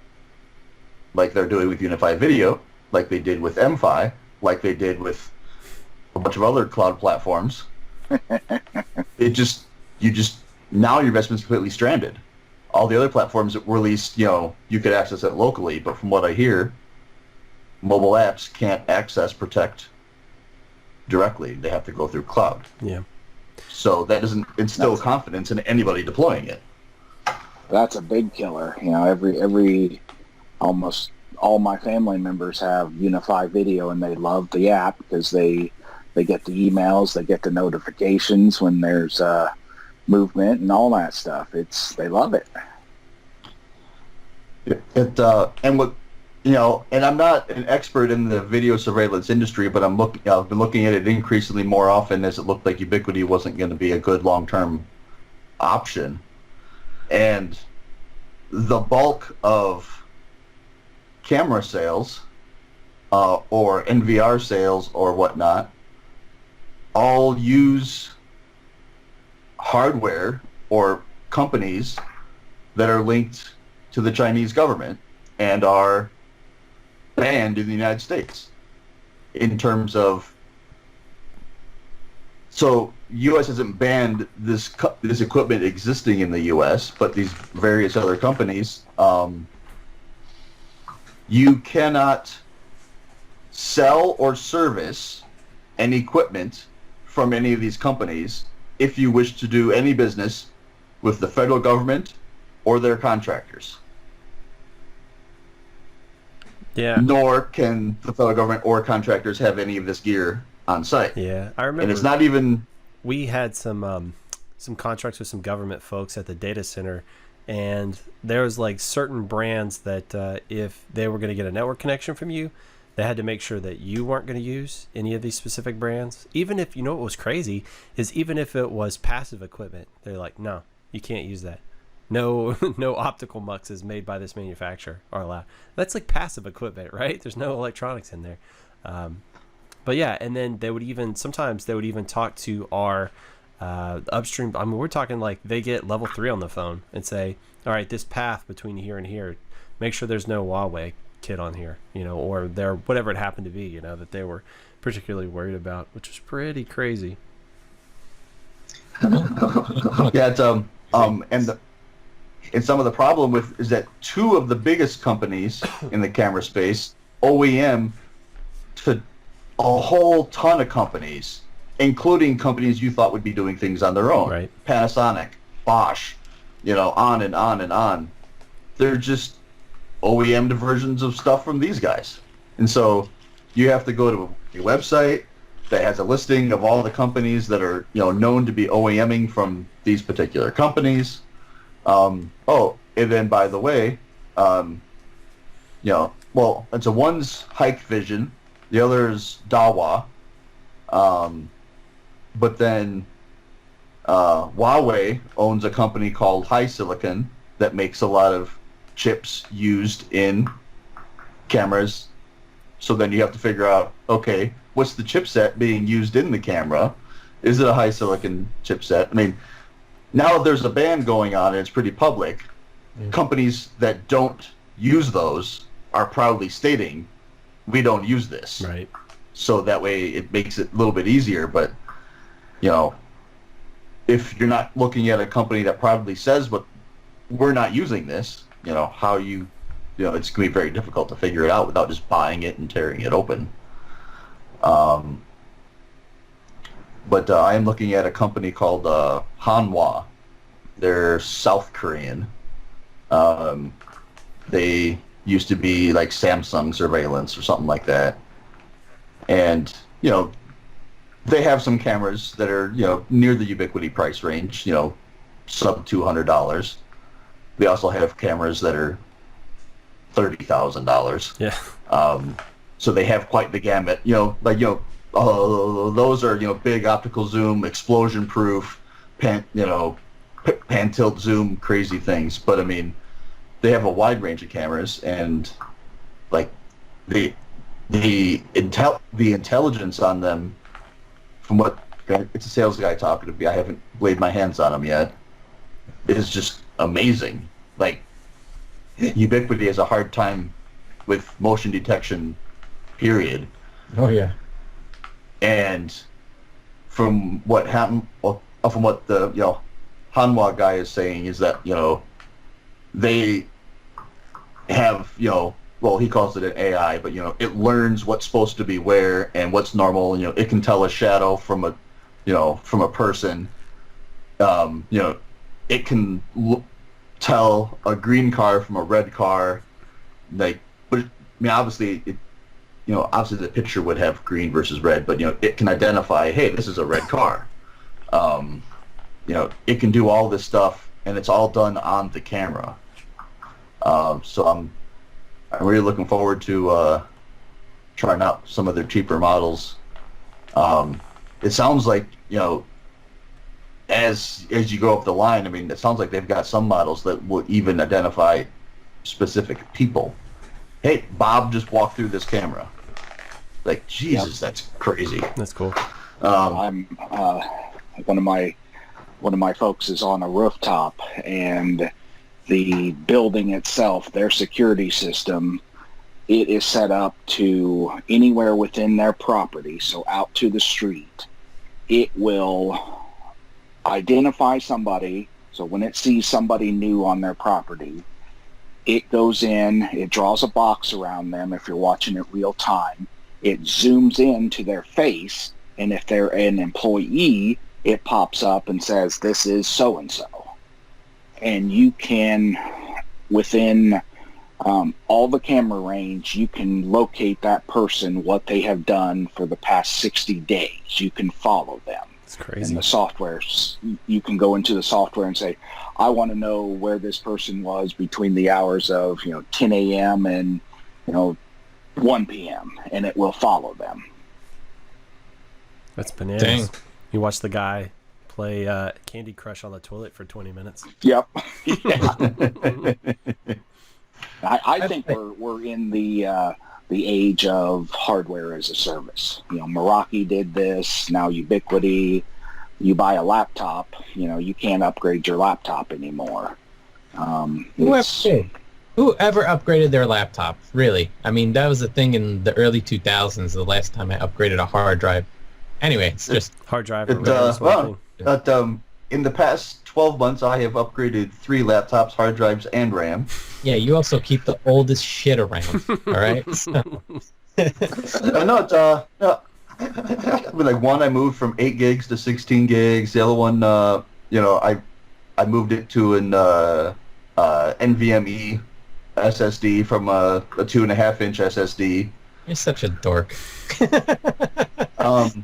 like they're doing with Unifi Video, like they did with MFi, like they did with a bunch of other cloud platforms. Now your investment's completely stranded. All the other platforms that were released, you could access it locally, but from what I hear, mobile apps can't protect directly. They have to go through cloud. Yeah. So that doesn't instill confidence in anybody deploying it. That's a big killer. Almost all my family members have Unifi Video, and they love the app because they get the emails, they get the notifications when there's movement and all that stuff. They love it. And I'm not an expert in the video surveillance industry, but I've been looking at it increasingly more often as it looked like Ubiquiti wasn't going to be a good long-term option. And the bulk of camera sales or NVR sales or whatnot all use hardware or companies that are linked to the Chinese government and are banned in the United States in terms of, so U.S. hasn't banned this equipment existing in the U.S., but these various other companies, you cannot sell or service any equipment from any of these companies if you wish to do any business with the federal government or their contractors. Yeah. Nor can the federal government or contractors have any of this gear on site. Yeah, I remember. And it's not even. We had some contracts with some government folks at the data center, and there was like certain brands that if they were going to get a network connection from you, they had to make sure that you weren't going to use any of these specific brands. Even if, what was crazy is even if it was passive equipment, they're like, no, you can't use that. No optical muxes made by this manufacturer are allowed. That's like passive equipment, right? There's no electronics in there. But yeah, and then sometimes they would even talk to our upstream. I mean, we're talking like they get level 3 on the phone and say, all right, this path between here and here, make sure there's no Huawei kit on here, or there, whatever it happened to be, that they were particularly worried about, which was pretty crazy. Yeah, it's, and some of the problem is that two of the biggest companies in the camera space OEM to a whole ton of companies, including companies you thought would be doing things on their own. Right. Panasonic, Bosch, on and on and on. They're just OEM versions of stuff from these guys. And so you have to go to a website that has a listing of all the companies that are known to be OEMing from these particular companies. And then by the way, and so one's Hikvision, the other's Dahua, but then Huawei owns a company called HiSilicon that makes a lot of chips used in cameras. So then you have to figure out, okay, what's the chipset being used in the camera? Is it a HiSilicon chipset? I mean, now there's a ban going on and it's pretty public. Mm. Companies that don't use those are proudly stating, we don't use this. Right. So that way it makes it a little bit easier. But, if you're not looking at a company that proudly says, but we're not using this, how it's going to be very difficult to figure it out without just buying it and tearing it open. But I am looking at a company called Hanwha. They're South Korean. They used to be like Samsung surveillance or something like that. And, they have some cameras that are, near the Ubiquiti price range, sub $200. They also have cameras that are $30,000. Yeah. So they have quite the gamut. Those are big optical zoom, explosion proof, pan tilt zoom, crazy things. But I mean, they have a wide range of cameras, and like the intelligence on them, from what it's a sales guy talking to me, I haven't laid my hands on them yet, is just amazing. Like Ubiquiti has a hard time with motion detection, period. Oh yeah. And from what from what the Hanwha guy is saying is that they have well, he calls it an AI, but it learns what's supposed to be where and what's normal. It can tell a shadow from a from a person. It can tell a green car from a red car. Like, but I mean, obviously obviously the picture would have green versus red, but it can identify, hey, this is a red car. It can do all this stuff, and it's all done on the camera. So I'm really looking forward to trying out some of their cheaper models. It sounds like as you go up the line, I mean, it sounds like they've got some models that will even identify specific people. Hey, Bob just walked through this camera. Like, Jesus, that's crazy. That's cool. I'm one of my folks is on a rooftop, and the building itself, their security system, it is set up to anywhere within their property, so out to the street. It will identify somebody, so when it sees somebody new on their property, it goes in, it draws a box around them if you're watching it real time. It zooms in to their face, and if they're an employee, it pops up and says, this is so-and-so. And you can, within all the camera range, you can locate that person, what they have done for the past 60 days. You can follow them. It's crazy. In the software, you can go into the software and say, I want to know where this person was between the hours of 10 a.m. and 1 p.m. and it will follow them. That's bananas. Dang. You watch the guy play Candy Crush on the toilet for 20 minutes. Yep. I think we're in the age of hardware as a service. Meraki did this. Now Ubiquiti. You buy a laptop. You can't upgrade your laptop anymore. Whoever upgraded their laptop, really? I mean, that was the thing in the early 2000s. The last time I upgraded a hard drive. Anyway, it's just hard drive. In the past 12 months, I have upgraded 3 laptops, hard drives, and RAM. yeah. You also keep the oldest shit around. All right. So. Like one, I moved from 8 gigs to 16 gigs. The other one, I moved it to an NVMe SSD from a 2.5-inch SSD. You're such a dork.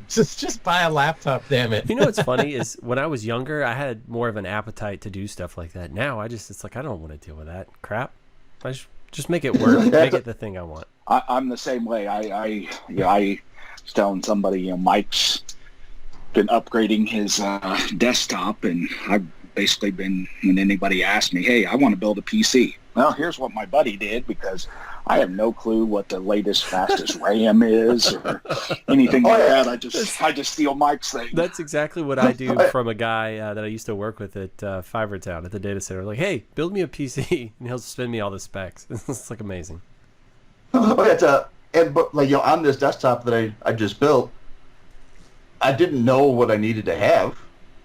Just buy a laptop, damn it. What's funny is when I was younger, I had more of an appetite to do stuff like that. Now it's like I don't want to deal with that crap. I just make it work. Make it the thing I want. I'm the same way. I was telling somebody, Mike's been upgrading his desktop, and I've basically been, when anybody asks me, hey, I want to build a PC. Well, here's what my buddy did, because I have no clue what the latest, fastest RAM is or anything like that. I just steal Mike's thing. That's exactly what I do from a guy that I used to work with at Fivertown at the data center. Like, hey, build me a PC, and he'll spend me all the specs. It's like amazing. But on this desktop that I just built, I didn't know what I needed to have.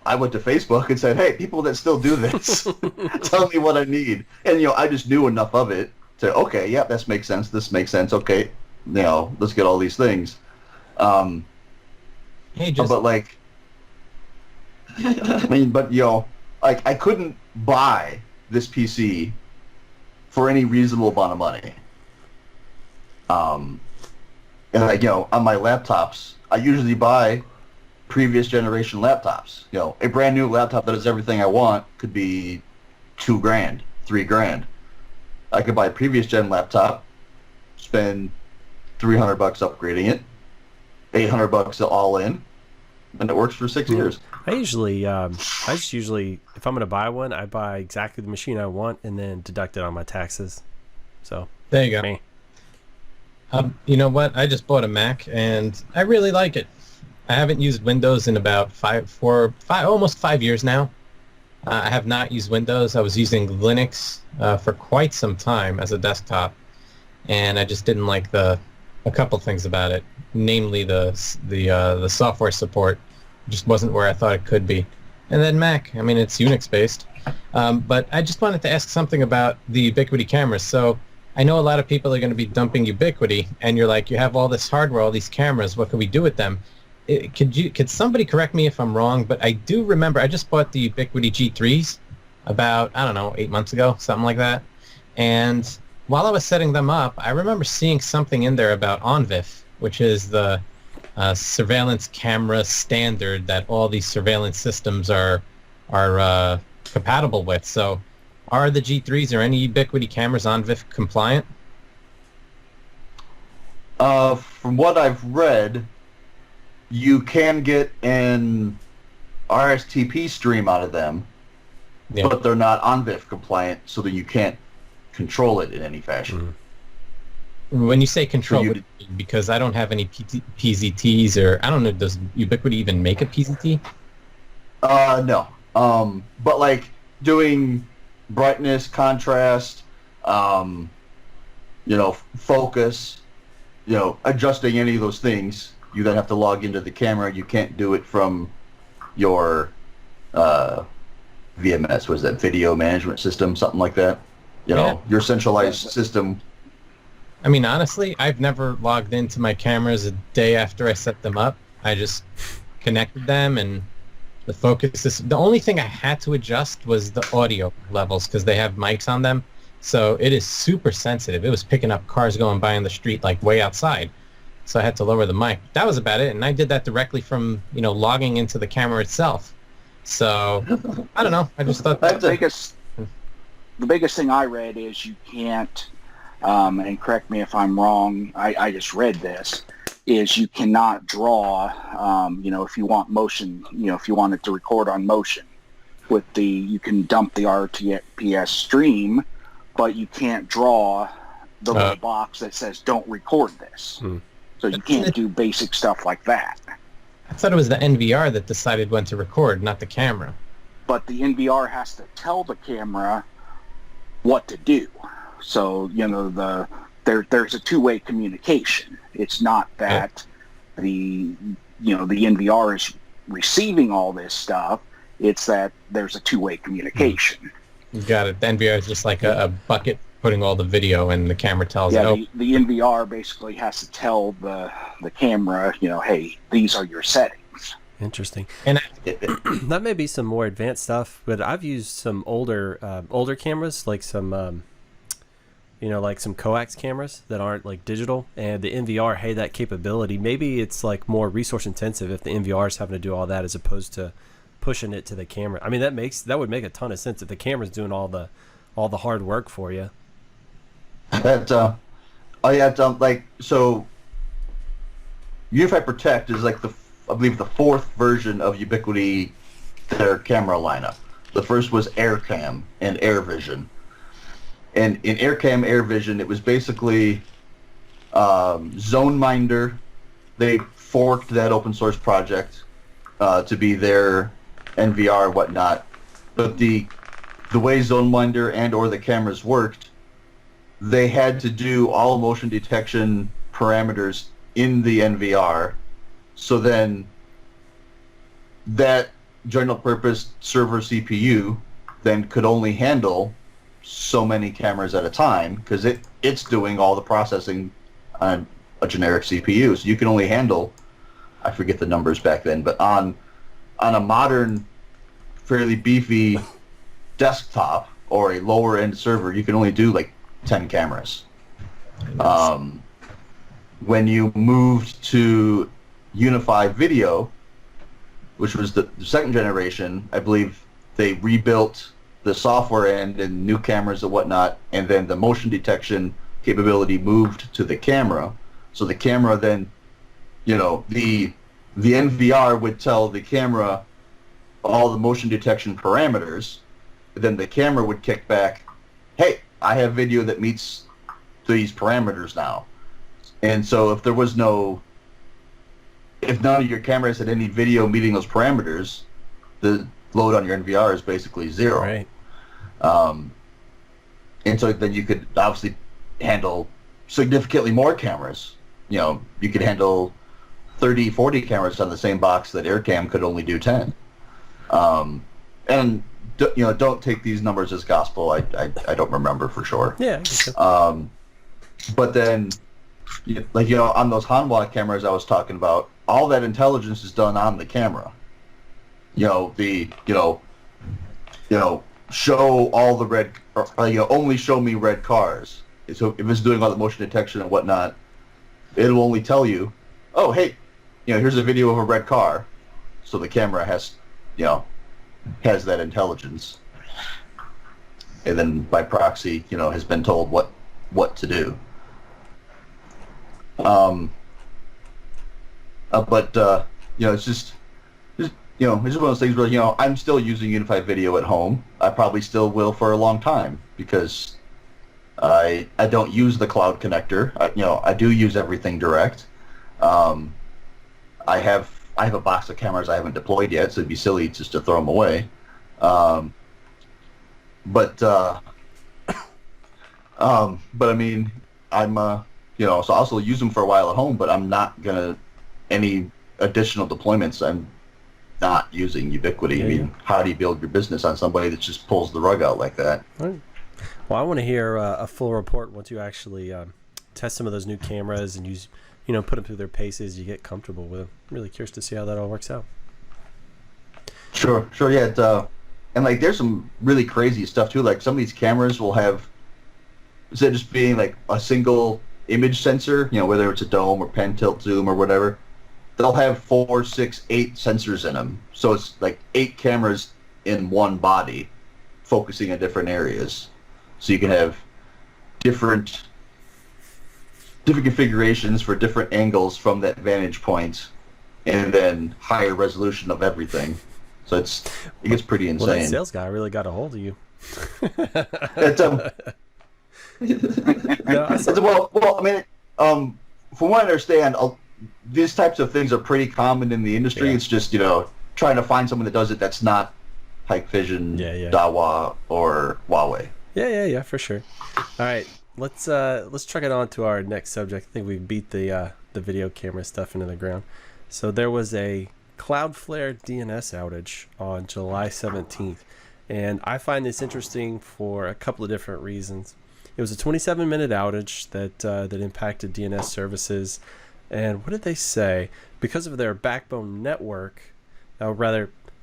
I went to Facebook and said, hey, people that still do this, tell me what I need. And, I just knew enough of it to, okay, yeah, this makes sense. This makes sense. Okay, let's get all these things. Hey, but I couldn't buy this PC for any reasonable amount of money. And on my laptops, I usually buy previous generation laptops. A brand new laptop that has everything I want could be $2,000, $3,000. I could buy a previous gen laptop, spend $300 upgrading it, $800 all in, and it works for 6 years. I usually, if I'm going to buy one, I buy exactly the machine I want and then deduct it on my taxes. So there you go. Me. You know what? I just bought a Mac, and I really like it. I haven't used Windows in about almost 5 years now. I have not used Windows. I was using Linux for quite some time as a desktop, and I just didn't like a couple things about it, namely the software support just wasn't where I thought it could be. And then Mac, I mean, it's Unix based. But I just wanted to ask something about the Ubiquiti cameras. So I know a lot of people are going to be dumping Ubiquiti, and you're like, you have all this hardware, all these cameras, what can we do with them? Could somebody correct me if I'm wrong, but I do remember I just bought the Ubiquiti G3s about, I don't know, 8 months ago, something like that. And while I was setting them up, I remember seeing something in there about ONVIF, which is the surveillance camera standard that all these surveillance systems are compatible with. So are the G3s or any Ubiquiti cameras ONVIF compliant? From what I've read, you can get an RSTP stream out of them, but they're not ONVIF compliant, so that you can't control it in any fashion. When you say control, because I don't have any PZTs, or I don't know, does Ubiquiti even make a PZT? No. But like doing brightness, contrast, focus, adjusting any of those things, you then have to log into the camera. You can't do it from your VMS, was that video management system, something like that? Your centralized system. I mean, honestly, I've never logged into my cameras a day after I set them up. I just connected them, and the focus is... The only thing I had to adjust was the audio levels, because they have mics on them. So it is super sensitive. It was picking up cars going by on the street, like way outside. So I had to lower the mic. That was about it, and I did that directly from, logging into the camera itself. So, I don't know. I just thought... The biggest thing I read is you can't... and correct me if I'm wrong, I just read this, is you cannot draw, if you want motion, if you want it to record on motion. You can dump the RTPS stream, but you can't draw the little box that says don't record this. So you can't do basic stuff like that. I thought it was the NVR that decided when to record, not the camera. But the NVR has to tell the camera what to do. So, there's a two-way communication. It's not that the NVR is receiving all this stuff. It's that there's a two-way communication. You got it. The NVR is just like a bucket putting all the video, and the camera tells it. The NVR basically has to tell the camera, hey, these are your settings. Interesting. And that may be some more advanced stuff, but I've used some older cameras, like some like some coax cameras that aren't like digital, and the NVR had that capability. Maybe it's like more resource intensive if the NVR is having to do all that as opposed to pushing it to the camera. I mean, that would make a ton of sense if the camera's doing all the hard work for you. So Unifi Protect is like I believe the fourth version of Ubiquiti, their camera lineup. The first was AirCam and AirVision. And in AirCam, AirVision, it was basically ZoneMinder. They forked that open source project to be their NVR and whatnot. But the way ZoneMinder and or the cameras worked, they had to do all motion detection parameters in the NVR. So then that general purpose server CPU then could only handle so many cameras at a time, because it's doing all the processing on a generic CPU. So you can only handle, I forget the numbers back then, but on a modern, fairly beefy desktop or a lower end server, you can only do like 10 cameras. When you moved to Unifi Video, which was the second generation, I believe they rebuilt the software end and new cameras and whatnot, and then the motion detection capability moved to the camera. So the camera then, the NVR would tell the camera all the motion detection parameters, then the camera would kick back, hey, I have video that meets these parameters now. And so if none of your cameras had any video meeting those parameters, the load on your NVR is basically zero. Right. And so then you could obviously handle significantly more cameras. You could handle 30, 40 cameras on the same box that AirCam could only do 10. And don't take these numbers as gospel. I don't remember for sure. Yeah. I guess so. But then, on those Hanwha cameras I was talking about, all that intelligence is done on the camera. Show all the red, only show me red cars. So if it's doing all the motion detection and whatnot, it'll only tell you, oh, hey, here's a video of a red car. So the camera has that intelligence. And then by proxy, has been told what to do. It's just it's just one of those things where, I'm still using Unifi Video at home. I probably still will for a long time because I don't use the cloud connector. I do use everything direct. I have a box of cameras I haven't deployed yet, so it'd be silly just to throw them away. But I mean, I'm so I'll still use them for a while at home, but I'm not gonna any additional deployments. I'm not using Ubiquiti. I mean, how do you build your business on somebody that just pulls the rug out like that? Right. Well, I want to hear a full report once you actually test some of those new cameras and use, put them through their paces. You get comfortable with them. I'm really curious to see how that all works out. Sure, yeah. And there's some really crazy stuff too. Like some of these cameras will have, instead of just being like a single image sensor, whether it's a dome or pen tilt zoom or whatever, they'll have 4, 6, 8 sensors in them. So it's like 8 cameras in one body, focusing on different areas. So you can have different configurations for different angles from that vantage point, and then higher resolution of everything. So it gets pretty insane. Well, that sales guy really got a hold of you. It's from what I understand, these types of things are pretty common in the industry. Yeah. It's just trying to find someone that does it that's not Hikvision, Dahua, or Huawei. Yeah, for sure. All right, let's truck it on to our next subject. I think we beat the video camera stuff into the ground. So there was a Cloudflare DNS outage on July 17th, and I find this interesting for a couple of different reasons. It was a 27-minute outage that impacted DNS services, and what did they say? Because of their backbone network,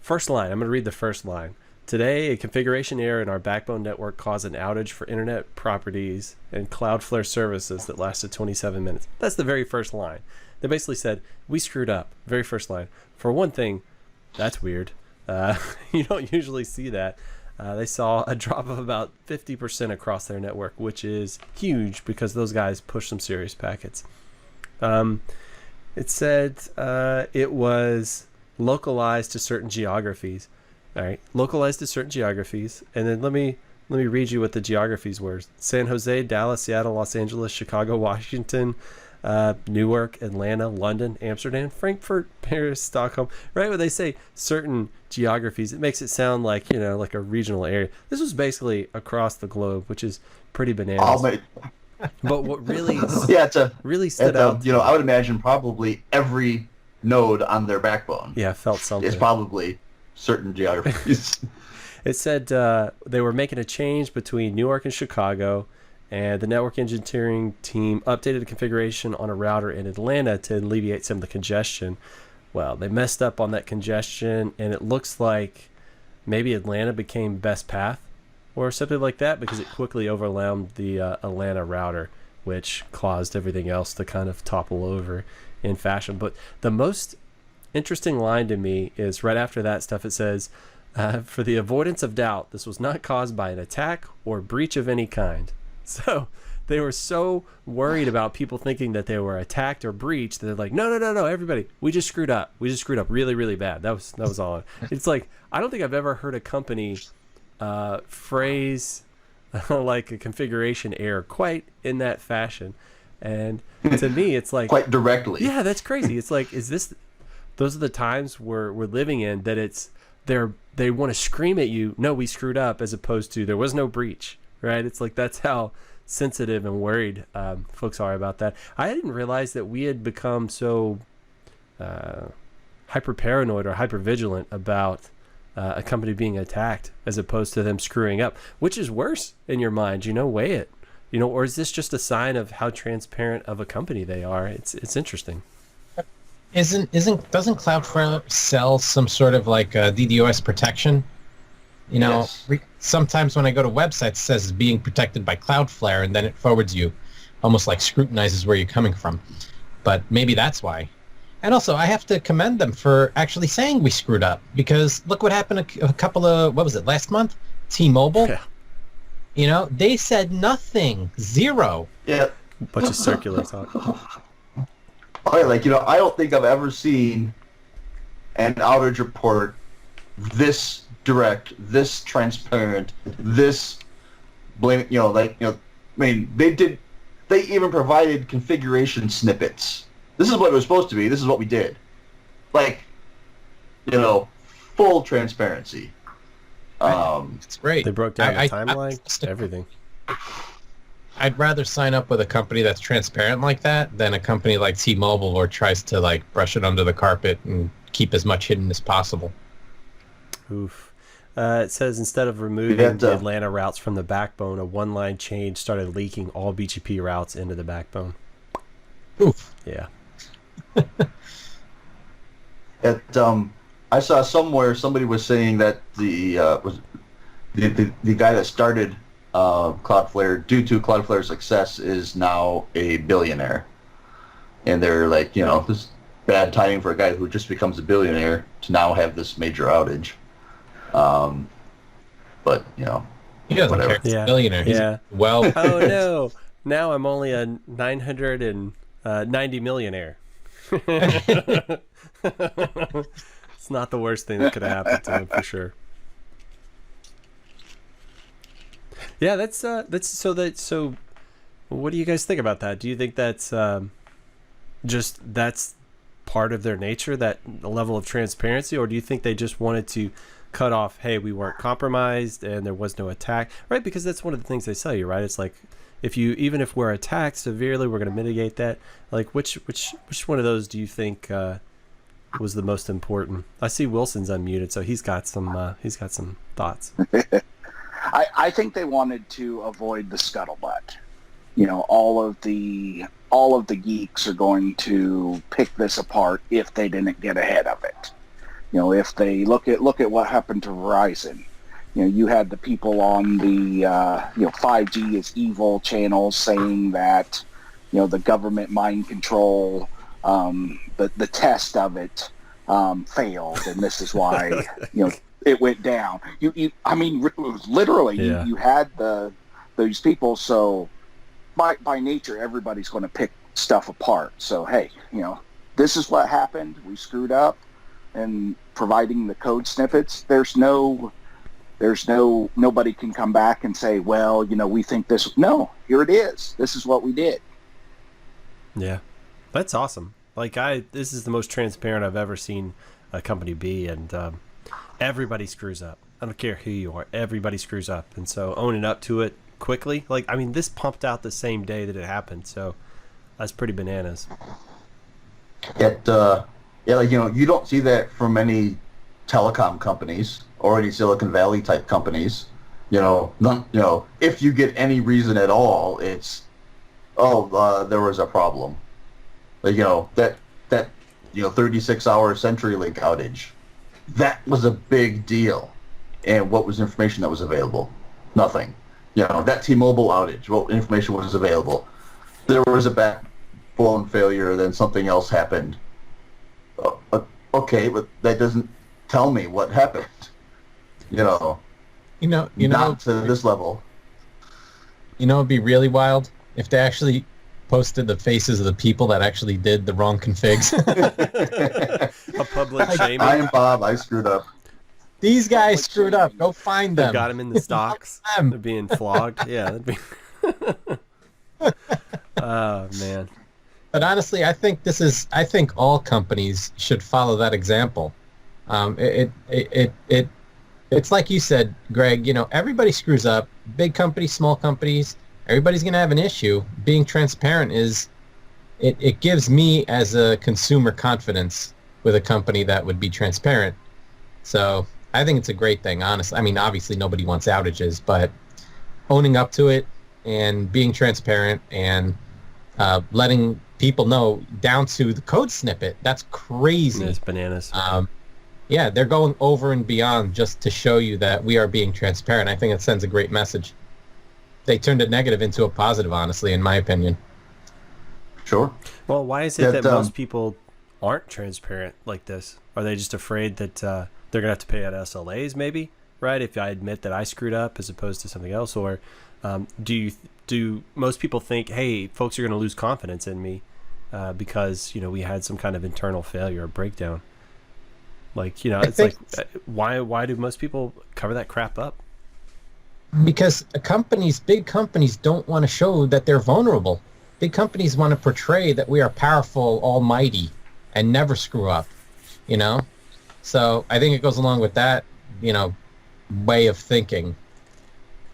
first line. I'm going to read the first line. Today, a configuration error in our backbone network caused an outage for internet properties and Cloudflare services that lasted 27 minutes. That's the very first line. They basically said, we screwed up. Very first line. For one thing, that's weird. You don't usually see that. They saw a drop of about 50% across their network, which is huge because those guys push some serious packets. It said it was localized to certain geographies. All right, localized to certain geographies, and then let me read you what the geographies were: San Jose, Dallas, Seattle, Los Angeles, Chicago, Washington, Newark, Atlanta, London, Amsterdam, Frankfurt, Paris, Stockholm. Right when they say certain geographies, it makes it sound like like a regional area. This was basically across the globe, which is pretty bananas. But what really really stood out, I would imagine probably every node on their backbone. Yeah, felt something. It's probably certain geographies. It said they were making a change between Newark and Chicago, and the network engineering team updated the configuration on a router in Atlanta to alleviate some of the congestion. Well, they messed up on that congestion, and it looks like maybe Atlanta became best path or something like that because it quickly overwhelmed the Atlanta router, which caused everything else to kind of topple over in fashion. But the most interesting line to me is right after that stuff. It says, for the avoidance of doubt, this was not caused by an attack or breach of any kind. So they were so worried about people thinking that they were attacked or breached that they're like, no, everybody, we just screwed up. We just screwed up really, really bad. That was all. It's like, I don't think I've ever heard a company phrase like a configuration error quite in that fashion. And to me, it's like quite directly. Yeah, that's crazy. It's like, those are the times we're living in that they want to scream at you, no, we screwed up, as opposed to there was no breach, right? It's like that's how sensitive and worried folks are about that. I didn't realize that we had become so hyper paranoid or hyper vigilant about a company being attacked as opposed to them screwing up. Which is worse in your mind? Weigh it. Or is this just a sign of how transparent of a company they are? It's interesting. Doesn't Cloudflare sell some sort of like DDoS protection? Yes. Sometimes when I go to websites, it says it's being protected by Cloudflare, and then it forwards you, almost like scrutinizes where you're coming from. But maybe that's why. And also, I have to commend them for actually saying we screwed up, because look what happened a couple of, what was it, last month? T-Mobile? Yeah. They said nothing. Zero. Yeah. Bunch of circular talk. Okay, I don't think I've ever seen an outage report this direct, this transparent, this blame. They even provided configuration snippets. This is what it was supposed to be. This is what we did. Full transparency. It's great. They broke down the timeline, everything. I'd rather sign up with a company that's transparent like that than a company like T-Mobile or tries to brush it under the carpet and keep as much hidden as possible. Oof. It says instead of removing the Atlanta routes from the backbone, a one-line change started leaking all BGP routes into the backbone. Oof. Yeah. I saw somewhere somebody was saying that the guy that started Cloudflare, due to Cloudflare's success, is now a billionaire. And they're this bad timing for a guy who just becomes a billionaire to now have this major outage. But he doesn't whatever. care. He's a billionaire. He's Oh no! Now I'm only a 990 millionaire. It's not the worst thing that could happen to him for sure. Yeah, that's so. What do you guys think about that? Do you think that's that's part of their nature, that level of transparency, or do you think they just wanted to cut off? Hey, we weren't compromised and there was no attack, right? Because that's one of the things they sell you, right? It's like even if we're attacked severely, we're going to mitigate that. Which one of those do you think was the most important? I see Wilson's unmuted, so he's got some thoughts. I think they wanted to avoid the scuttlebutt. All of the geeks are going to pick this apart if they didn't get ahead of it. If they look at what happened to Verizon. You had the people on the 5G is evil channels saying that the government mind control, the test of it failed, and this is why it went down. Literally, you had those people. So by nature, everybody's going to pick stuff apart. So hey, this is what happened. We screwed up, and providing the code snippets, nobody can come back and say, well, we think this. No, here it is. This is what we did. Yeah, that's awesome. This is the most transparent I've ever seen a company be, and everybody screws up. I don't care who you are. Everybody screws up, and so owning up to it quickly. This pumped out the same day that it happened, so that's pretty bananas. you don't see that from any telecom companies or any Silicon Valley type companies. If you get any reason at all, it's there was a problem. That 36-hour CenturyLink outage, that was a big deal. And what was information that was available? Nothing. That T-Mobile outage, what information was available? There was a backbone failure, then something else happened. Okay, but that doesn't tell me what happened. Not to this level. It'd be really wild if they actually posted the faces of the people that actually did the wrong configs. A public shaming. I am Bob. I screwed up. These guys screwed up. Go find them. They've got them in the stocks. They're being flogged. Yeah. That'd be... Oh man. But honestly, I think all companies should follow that example. It's like you said, Greg. Everybody screws up. Big companies, small companies. Everybody's going to have an issue. Being transparent it gives me as a consumer confidence with a company that would be transparent. So I think it's a great thing, honestly. I mean, obviously nobody wants outages, but owning up to it and being transparent and letting people know down to the code snippet, that's crazy. It's bananas. Yeah, they're going over and beyond just to show you that we are being transparent. I think it sends a great message. They turned a negative into a positive, honestly, in my opinion. Sure. Well, why is it that most people aren't transparent like this? Are they just afraid that they're going to have to pay out SLAs, maybe? Right? If I admit that I screwed up as opposed to something else? Or do most people think, hey, folks are going to lose confidence in me because, we had some kind of internal failure or breakdown? Like, it's like, why do most people cover that crap up? Because big companies don't want to show that they're vulnerable. Big companies want to portray that we are powerful, almighty, and never screw up, So I think it goes along with that, way of thinking.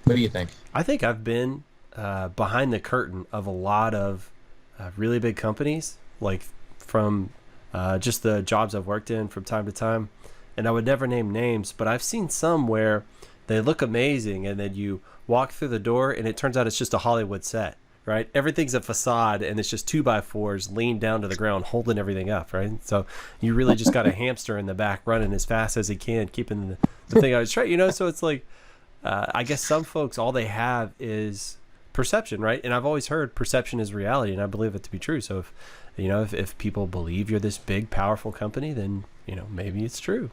What do you think? I think I've been behind the curtain of a lot of really big companies, like from just the jobs I've worked in from time to time. And I would never name names, but I've seen some where they look amazing and then you walk through the door and it turns out it's just a Hollywood set, right? Everything's a facade and it's just 2x4s leaned down to the ground holding everything up, right? So you really just got a hamster in the back running as fast as he can, keeping the thing out straight, So it's like, I guess some folks, all they have is perception, right? And I've always heard perception is reality, and I believe it to be true. So if people believe you're this big, powerful company, then, maybe it's true.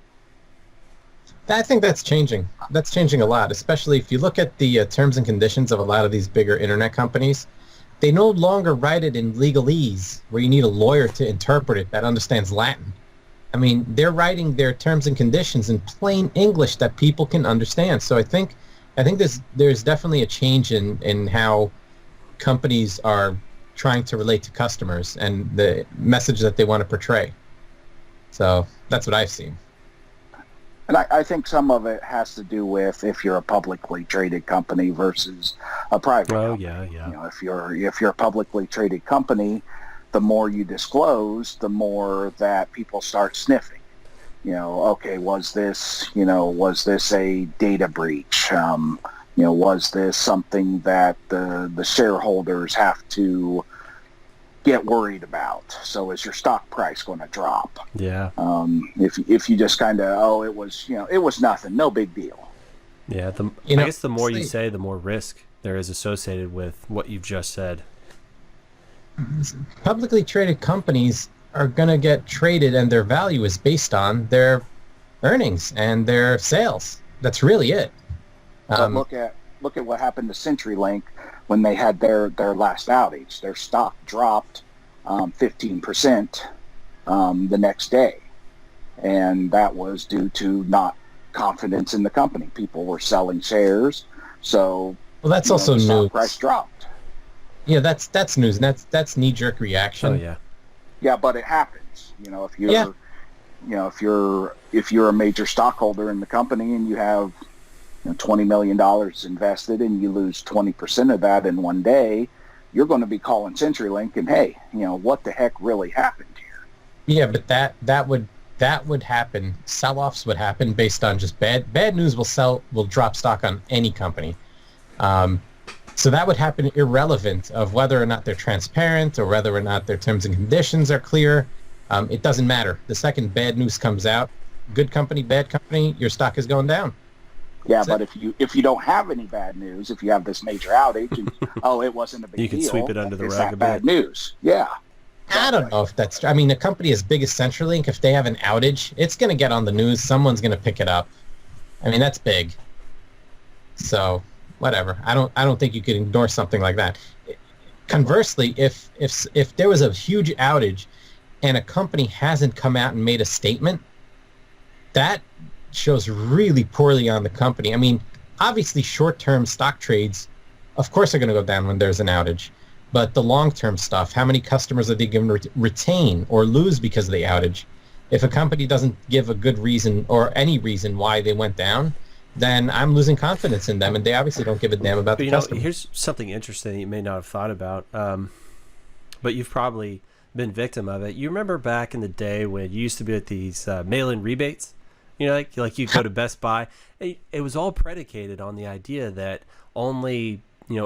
I think that's changing. That's changing a lot, especially if you look at the terms and conditions of a lot of these bigger internet companies. They no longer write it in legalese, where you need a lawyer to interpret it that understands Latin. I mean, they're writing their terms and conditions in plain English that people can understand. So I think there's definitely a change in how companies are trying to relate to customers and the message that they want to portray. So that's what I've seen. And I think some of it has to do with if you're a publicly traded company versus a private company. Yeah. If you're a publicly traded company, the more you disclose, the more that people start sniffing. Okay, was this a data breach? Was this something that the shareholders have to get worried about? So is your stock price going to drop? Yeah. If you just kind of, it was nothing, no big deal. Yeah. I guess the more you say, the more risk there is associated with what you've just said. Publicly traded companies are going to get traded, and their value is based on their earnings and their sales. That's really it. But look at what happened to CenturyLink when they had their last outage. Their stock dropped 15% the next day, and that was due to not confidence in the company. People were selling shares, so that's also the stock news. Price dropped. Yeah, that's news, and that's knee-jerk reaction. Oh yeah. Yeah, but it happens. If you're a major stockholder in the company and you have $20 million invested and you lose 20% of that in one day, you're going to be calling CenturyLink and, hey, what the heck really happened here? Yeah, but that would happen. Sell-offs would happen based on just bad news will drop stock on any company. So that would happen irrelevant of whether or not they're transparent or whether or not their terms and conditions are clear. It doesn't matter. The second bad news comes out, good company, bad company, your stock is going down. Yeah, but if you don't have any bad news, if you have this major outage, and it wasn't a big deal. You can sweep it under the rug a bit. Bad news. Yeah. I don't know if that's. I mean, a company as big as CenturyLink, if they have an outage, it's going to get on the news. Someone's going to pick it up. I mean, that's big. So whatever. I don't think you could ignore something like that. Conversely, if there was a huge outage and a company hasn't come out and made a statement, that shows really poorly on the company. I mean, obviously short-term stock trades, of course, are going to go down when there's an outage. But the long-term stuff, how many customers are they going to retain or lose because of the outage? If a company doesn't give a good reason or any reason why they went down, then I'm losing confidence in them, and they obviously don't give a damn about But, the customer. here's something interesting that you may not have thought about, but you've probably been victim of it. You remember back in the day when you used to be at these mail-in rebates? Like you go to Best Buy. It was all predicated on the idea that only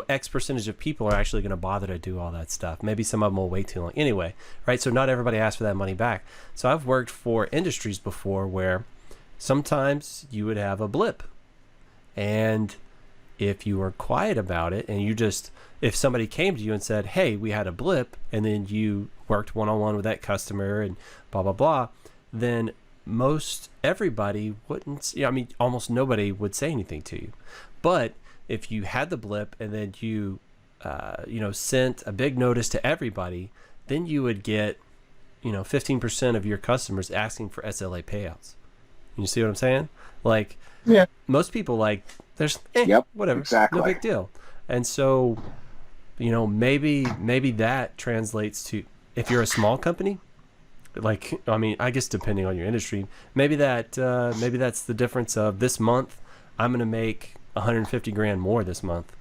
X percentage of people are actually going to bother to do all that stuff. Maybe some of them will wait too long. Anyway, right? So not everybody asks for that money back. So I've worked for industries before where sometimes you would have a blip, and if you were quiet about it, and if somebody came to you and said, "Hey, we had a blip," and then you worked one-on-one with that customer and blah blah blah, then most everybody wouldn't. Almost nobody would say anything to you. But if you had the blip and then you sent a big notice to everybody, then you would get 15% of your customers asking for SLA payouts. You see what I'm saying? Like, Yeah. most people there's Yep, whatever, exactly. no big deal. And so maybe that translates to, if you're a small company, I guess depending on your industry, maybe that's the difference of this month I'm going to make 150 grand more this month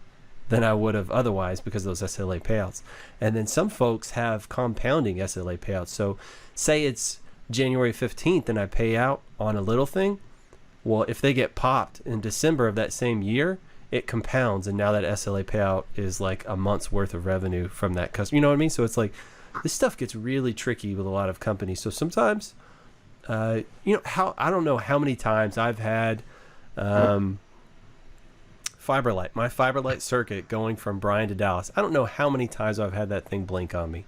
than I would have otherwise because of those SLA payouts. And then some folks have compounding SLA payouts. So say it's January 15th and I pay out on a little thing. Well, if they get popped in December of that same year, it compounds, and now that SLA payout is like a month's worth of revenue from that customer. You know what I mean? So it's like, this stuff gets really tricky with a lot of companies. So sometimes, I don't know how many times I've had my Fiberlight circuit going from Bryan to Dallas. I don't know how many times I've had that thing blink on me.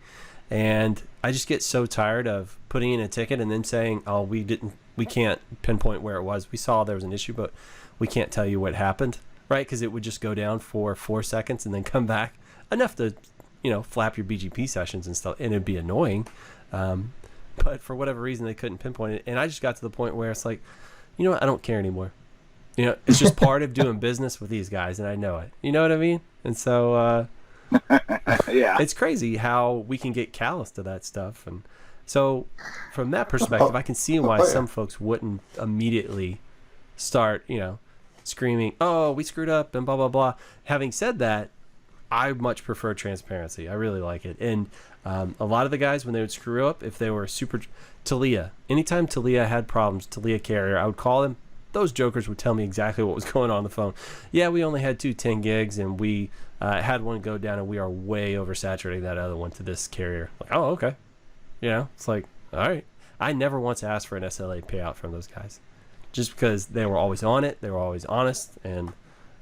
And I just get so tired of putting in a ticket and then saying, "Oh, we can't pinpoint where it was. We saw there was an issue, but we can't tell you what happened," right? Because it would just go down for 4 seconds and then come back enough to, flap your BGP sessions and stuff, and it'd be annoying. But for whatever reason, they couldn't pinpoint it, and I just got to the point where it's like, I don't care anymore. It's just part of doing business with these guys, and I know it. You know what I mean? And so, Yeah. it's crazy how we can get callous to that stuff. And so from that perspective, I can see why some folks wouldn't immediately start, screaming, "Oh, we screwed up," and blah, blah, blah. Having said that, I much prefer transparency. I really like it. And a lot of the guys, when they would screw up, if they were super Talia, anytime Talia had problems, Talia carrier, I would call them. Those jokers would tell me exactly what was going on the phone. Yeah, we only had 2 10 gigs, and we had one go down, and we are way oversaturating that other one to this carrier. Like, oh, okay. It's like, all right. I never once asked for an SLA payout from those guys, just because they were always on it. They were always honest, and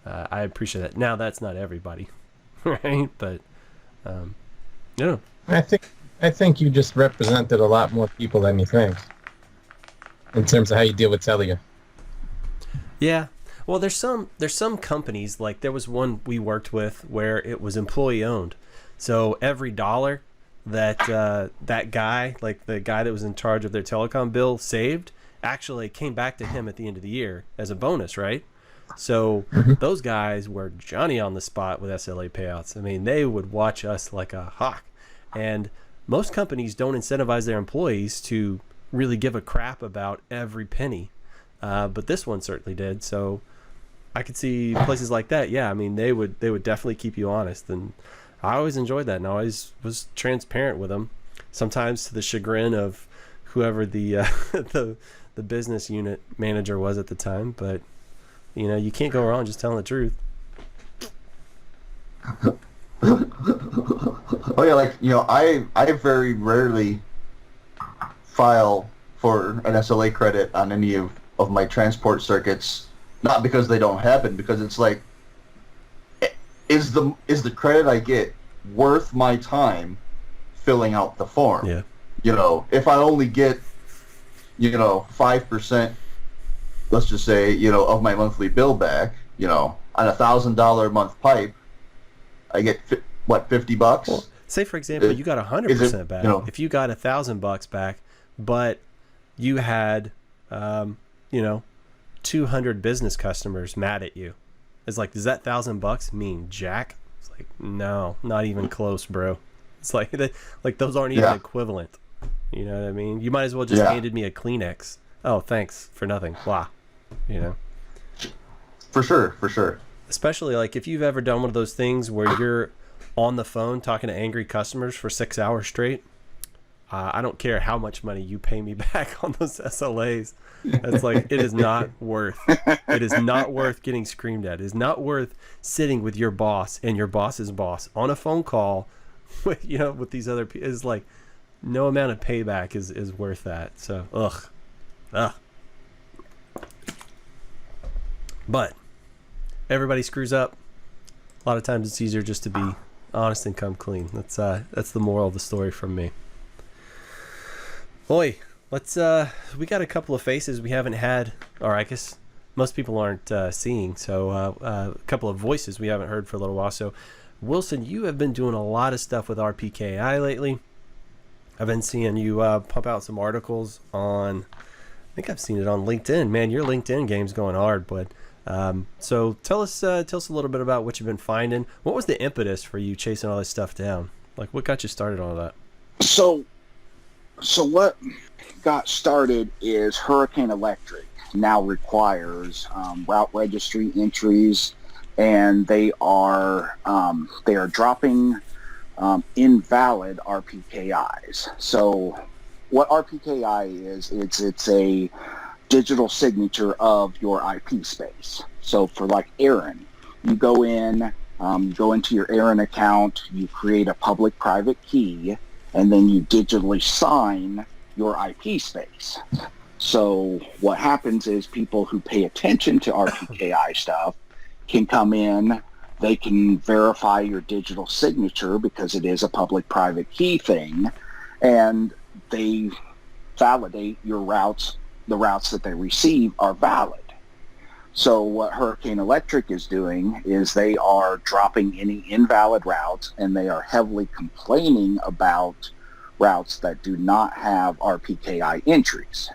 I appreciate that. Now, that's not everybody, right? But, I think you just represented a lot more people than you think in terms of how you deal with Telia. Yeah. Well, there's some companies, like there was one we worked with where it was employee owned. So every dollar that that guy, like the guy that was in charge of their telecom bill, saved actually came back to him at the end of the year as a bonus, right? So those guys were Johnny on the spot with SLA payouts. I mean, they would watch us like a hawk. And most companies don't incentivize their employees to really give a crap about every penny. But this one certainly did. So I could see places like that. Yeah, I mean, they would definitely keep you honest, and I always enjoyed that, and I always was transparent with them. Sometimes to the chagrin of whoever the the business unit manager was at the time, but you can't go wrong just telling the truth. Oh yeah, I very rarely file for an SLA credit on any of my transport circuits, not because they don't happen, because it's like, is the credit I get worth my time filling out the form? Yeah. If I only get 5%, let's just say, of my monthly bill back, on $1,000 a month pipe, I get what, $50? Well, say for example, you got 100% back. If you got $1,000 back, but you had 200 business customers mad at you, it's like, does that $1,000 mean jack? It's like, no, not even close, bro. It's like those aren't even equivalent. You know what I mean? You might as well just handed me a Kleenex. Oh, thanks for nothing. Blah. For sure, for sure. Especially like if you've ever done one of those things where you're on the phone talking to angry customers for 6 hours straight. I don't care how much money you pay me back on those SLAs. It's like, it is not worth. It is not worth getting screamed at. It is not worth sitting with your boss and your boss's boss on a phone call with, you know, with these other people. It's like, no amount of payback is worth that. So, ugh. But everybody screws up. A lot of times it's easier just to be honest and come clean. That's the moral of the story from me. Oi, let's we got a couple of faces we haven't had, or I guess most people aren't seeing. So a couple of voices we haven't heard for a little while. So Wilson, you have been doing a lot of stuff with RPKI lately. I've been seeing you pump out some articles on, I think I've seen it on LinkedIn. Man, your LinkedIn game's going hard, bud. So tell us a little bit about what you've been finding. What was the impetus for you chasing all this stuff down? Like, what got you started on all that? So what got started is Hurricane Electric now requires route registry entries, and they are dropping invalid RPKIs. So what RPKI is, it's a digital signature of your IP space. So for like Aaron, you go into your Aaron account, you create a public-private key, and then you digitally sign your IP space. So what happens is people who pay attention to RPKI stuff can come in, they can verify your digital signature because it is a public-private key thing, and they validate your routes, the routes that they receive are valid. So what Hurricane Electric is doing is they are dropping any invalid routes, and they are heavily complaining about routes that do not have RPKI entries.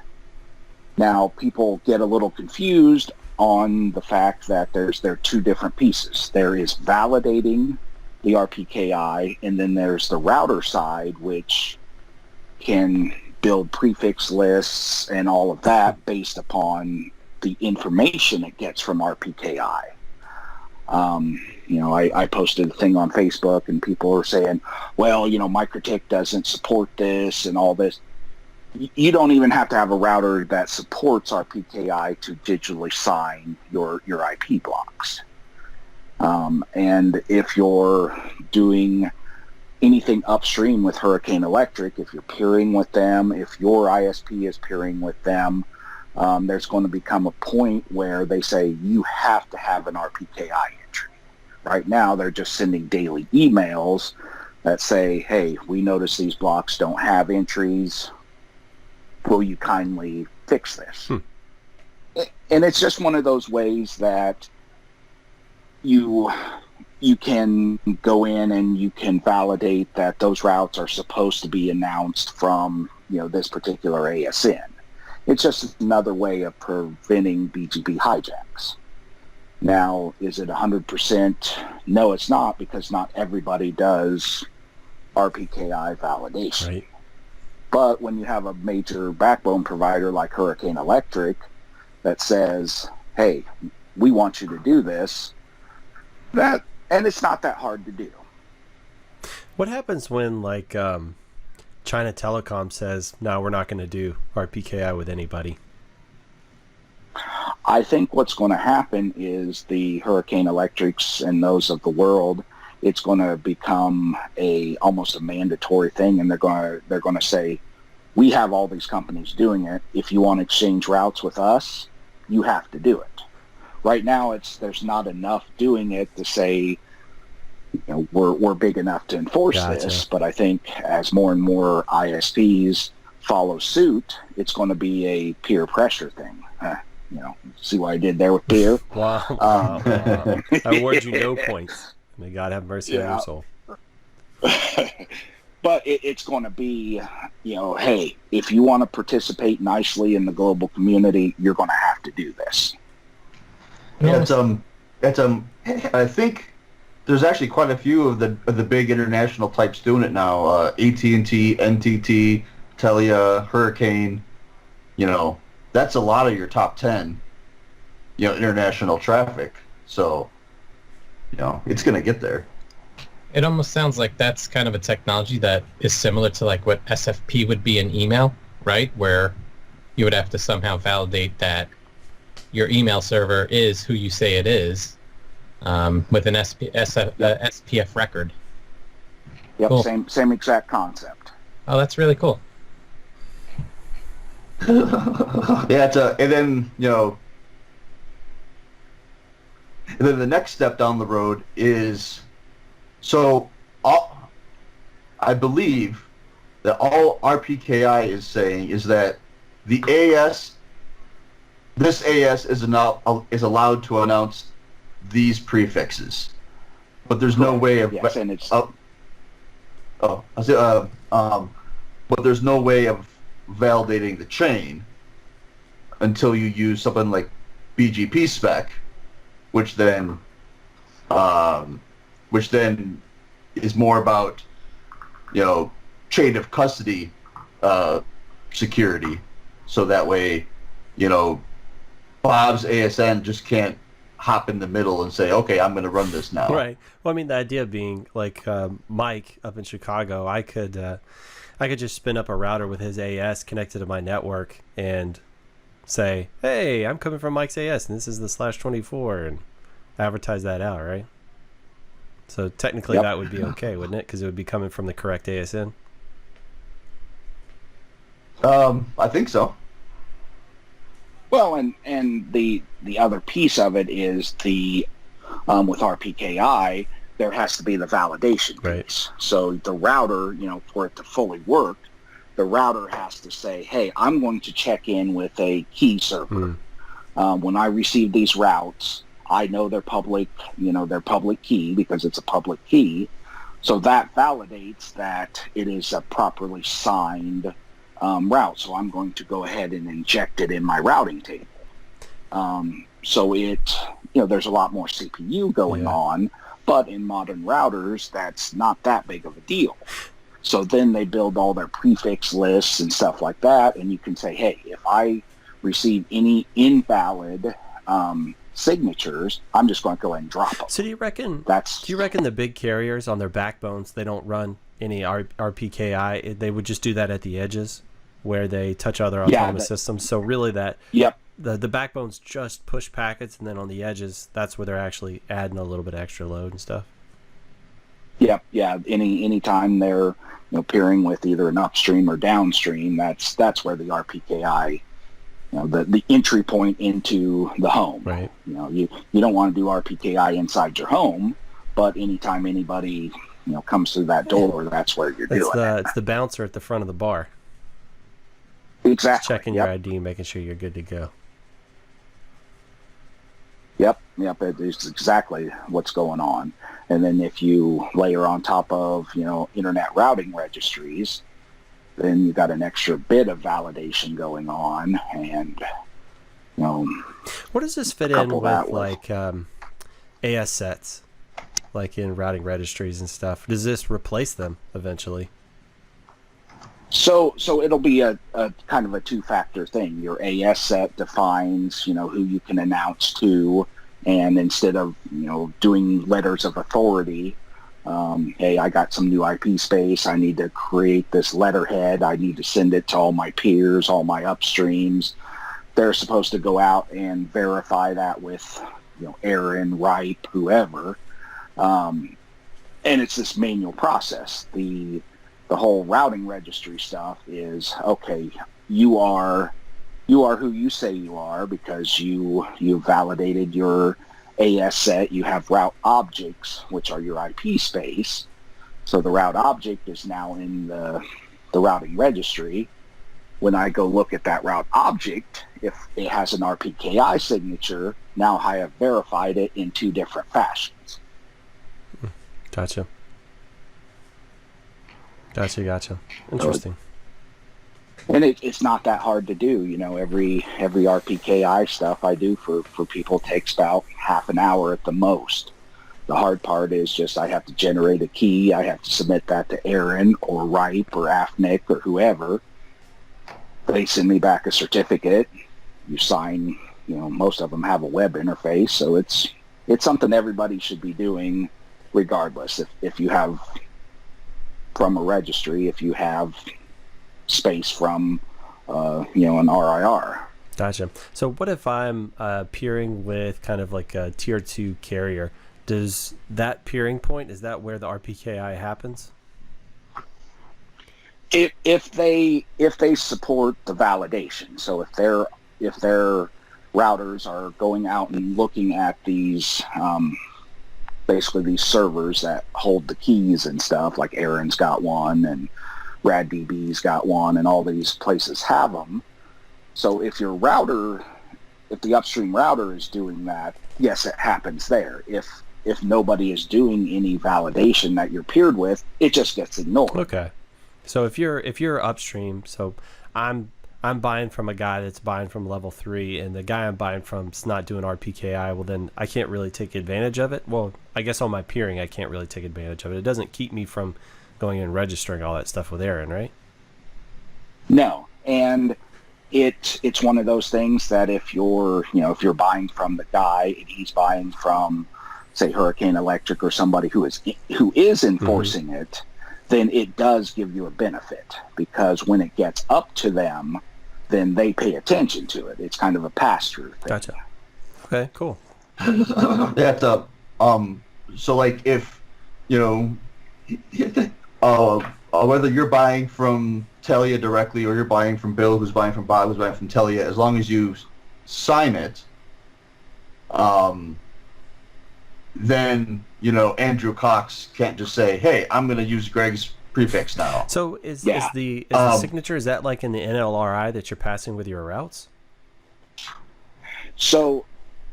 Now, people get a little confused on the fact that there are two different pieces. There is validating the RPKI, and then there's the router side, which can build prefix lists and all of that based upon the information it gets from RPKI. I posted a thing on Facebook, and people are saying, well, MikroTik doesn't support this and all this. You don't even have to have a router that supports RPKI to digitally sign your IP blocks. And if you're doing anything upstream with Hurricane Electric, if you're peering with them, if your ISP is peering with them, there's going to become a point where they say you have to have an RPKI entry. Right now, they're just sending daily emails that say, hey, we notice these blocks don't have entries. Will you kindly fix this? And it's just one of those ways that you can go in and you can validate that those routes are supposed to be announced from this particular ASN. It's just another way of preventing BGP hijacks. Now, is it 100%? No, it's not, because not everybody does RPKI validation. Right. But when you have a major backbone provider like Hurricane Electric that says, hey, we want you to do this, and it's not that hard to do. What happens when, like, China Telecom says, no, we're not going to do RPKI with anybody? I think what's going to happen is the Hurricane Electrics and those of the world, it's going to become almost a mandatory thing, and they're going to say, we have all these companies doing it. If you want to exchange routes with us, you have to do it. Right now, there's not enough doing it to say, we're big enough to enforce this. But I think as more and more ISPs follow suit, it's going to be a peer pressure thing. See what I did there with peer? Wow. I award you no points. May God have mercy on your soul. But it's going to be, hey, if you want to participate nicely in the global community, you're going to have to do this. Yeah, I think there's actually quite a few of the big international types doing it now. AT&T, NTT, Telia, Hurricane. That's a lot of your top 10. international traffic. So, it's going to get there. It almost sounds like that's kind of a technology that is similar to like what SFP would be in email, right? Where you would have to somehow validate that your email server is who you say it is with an SPF record. Yep, Cool. same exact concept. Oh, that's really cool. Yeah, and then the next step down the road is, I believe that all RPKI is saying is that this AS is allowed to announce these prefixes, but there's no way of yes, and it's but there's no way of validating the chain until you use something like BGP spec, which then is more about chain of custody security, so that way Bob's ASN just can't hop in the middle and say, okay, I'm going to run this now. Right. Well, I mean, the idea being like Mike up in Chicago, I could just spin up a router with his AS connected to my network and say, hey, I'm coming from Mike's AS and this is the /24, and advertise that out, right? So technically that would be okay, wouldn't it? Because it would be coming from the correct ASN. I think so. Well, and the other piece of it is with RPKI, there has to be the validation piece. Right. So the router, for it to fully work, the router has to say, hey, I'm going to check in with a key server. When I receive these routes, I know their public key because it's a public key. So that validates that it is a properly signed route. So I'm going to go ahead and inject it in my routing table. So there's a lot more CPU going on, but in modern routers, that's not that big of a deal. So then they build all their prefix lists and stuff like that, and you can say, hey, if I receive any invalid signatures, I'm just going to go ahead and drop them. So do you reckon the big carriers on their backbones, they don't run any RPKI? They would just do that at the edges where they touch other autonomous systems. So really the backbones just push packets, and then on the edges, that's where they're actually adding a little bit of extra load and stuff. Yeah. Any time they're peering with either an upstream or downstream, that's where the RPKI, the entry point into the home. Right. You don't want to do RPKI inside your home, but anytime anybody comes through that door, that's where you're doing it. It's the bouncer at the front of the bar. Exactly. Checking your ID, making sure you're good to go. Yep, it is exactly what's going on. And then if you layer on top of, internet routing registries, then you got an extra bit of validation going on, and, What does this fit in with, like, AS sets, like in routing registries and stuff? Does this replace them eventually? So it'll be a kind of a two-factor thing. Your AS set defines, who you can announce to, and instead of, doing letters of authority, hey, I got some new IP space, I need to create this letterhead, I need to send it to all my peers, all my upstreams. They're supposed to go out and verify that with, Aaron, Ripe, whoever. And it's this manual process. The whole routing registry stuff is, okay, you are who you say you are because you validated your AS set. You have route objects, which are your IP space. So the route object is now in the routing registry. When I go look at that route object, if it has an RPKI signature, now I have verified it in two different fashions. Gotcha. Interesting. And it's not that hard to do. Every RPKI stuff I do for people takes about half an hour at the most. The hard part is just I have to generate a key. I have to submit that to Aaron or Ripe or Afnic or whoever. They send me back a certificate. You sign most of them have a web interface, so it's something everybody should be doing regardless. If you have from a registry, if you have space from an RIR. Gotcha. So what if I'm peering with kind of like a tier 2 carrier? Does that peering point, is that where the RPKI happens? If they support the validation, so if their routers are going out and looking at these basically these servers that hold the keys and stuff, like Aaron's got one and RadDB's got one, and all these places have them. So if the upstream router is doing that, yes, it happens there. If nobody is doing any validation that you're peered with, it just gets ignored. Okay. So if you're upstream, so I'm buying from a guy that's buying from level 3, and the guy I'm buying from is not doing RPKI, well then I can't really take advantage of it. Well, I guess on my peering I can't really take advantage of it. It doesn't keep me from going and registering all that stuff with Aaron, right? No, and it's one of those things that if you're buying from the guy and he's buying from, say, Hurricane Electric or somebody who is enforcing it, then it does give you a benefit, because when it gets up to them, then they pay attention to it. It's kind of a pass-through thing. Gotcha. Okay, cool. So like if whether you're buying from Telia directly or you're buying from Bill, who's buying from Bob, who's buying from Telia, as long as you sign it, then Andrew Cox can't just say, "Hey, I'm going to use Greg's prefix now." So is the signature, is that like in the NLRI that you're passing with your routes? So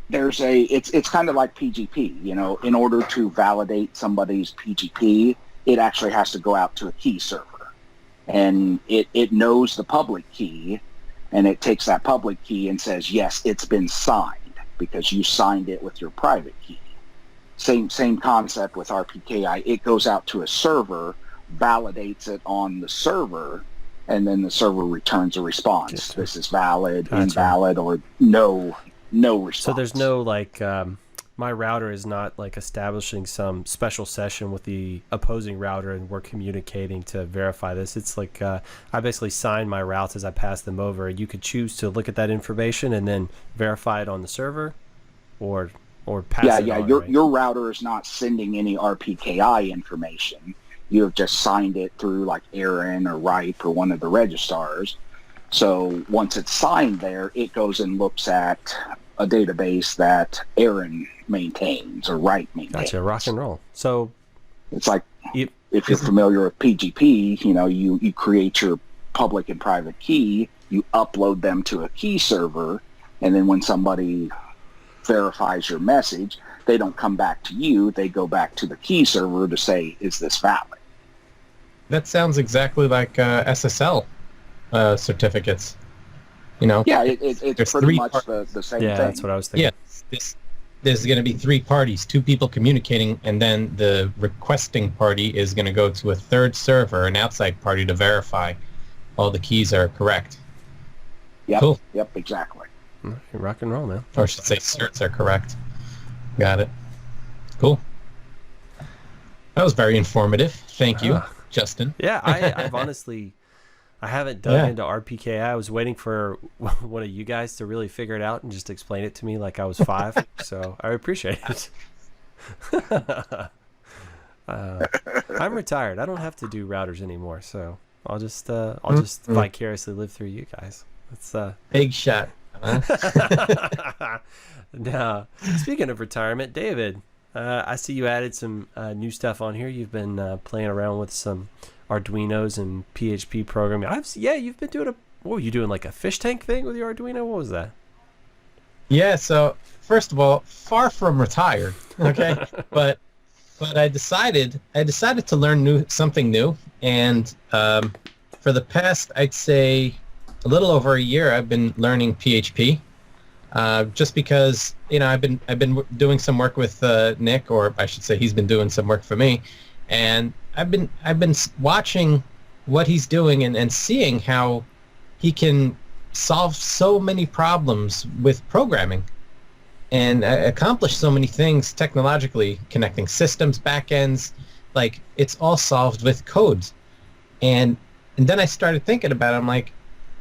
there's it's kind of like PGP. In order to validate somebody's PGP, it actually has to go out to a key server, and it knows the public key, and it takes that public key and says, yes, it's been signed because you signed it with your private key. Same concept with RPKI. It goes out to a server, validates it on the server, and then the server returns a response. Gotcha. This is valid, Gotcha. Invalid, or no response. So there's no like my router is not like establishing some special session with the opposing router and we're communicating to verify this. It's like I basically sign my routes as I pass them over. You could choose to look at that information and then verify it on the server, or pass it on, right? Your router is not sending any RPKI information. You have just signed it through like Aaron or Ripe or one of the registrars. So once it's signed there, it goes and looks at a database that Aaron maintains or Ripe maintains. Gotcha, rock and roll. So it's like if you're familiar with PGP, you create your public and private key, you upload them to a key server, and then when somebody verifies your message, they don't come back to you, they go back to the key server to say, is this valid? That sounds exactly like SSL certificates. Yeah, it's pretty much the same thing. Yeah, that's what I was thinking. Yeah, there's going to be 3 parties, 2 people communicating, and then the requesting party is going to go to a third server, an outside party, to verify all the keys are correct. Yep, Cool. Yep, exactly. Rock and roll, man. Or I should say certs are correct. Got it. Cool. That was very informative. Thank you, Justin. Yeah, I've honestly, I haven't dug into RPKI. I was waiting for one of you guys to really figure it out and just explain it to me like I was 5. So I appreciate it. I'm retired. I don't have to do routers anymore, so I'll just vicariously live through you guys. It's big shot. Now, speaking of retirement, David, I see you added some new stuff on here. You've been playing around with some Arduinos and PHP programming. You've been doing what were you doing, like a fish tank thing with your Arduino? What was that? Yeah, so first of all, far from retired, okay? but I decided to learn something new, and for the past, I'd say, a little over a year, I've been learning PHP, just because I've been doing some work with Nick, or I should say he's been doing some work for me, and I've been watching what he's doing and seeing how he can solve so many problems with programming and accomplish so many things technologically, connecting systems, backends. Like, it's all solved with code. And then I started thinking about it. I'm like,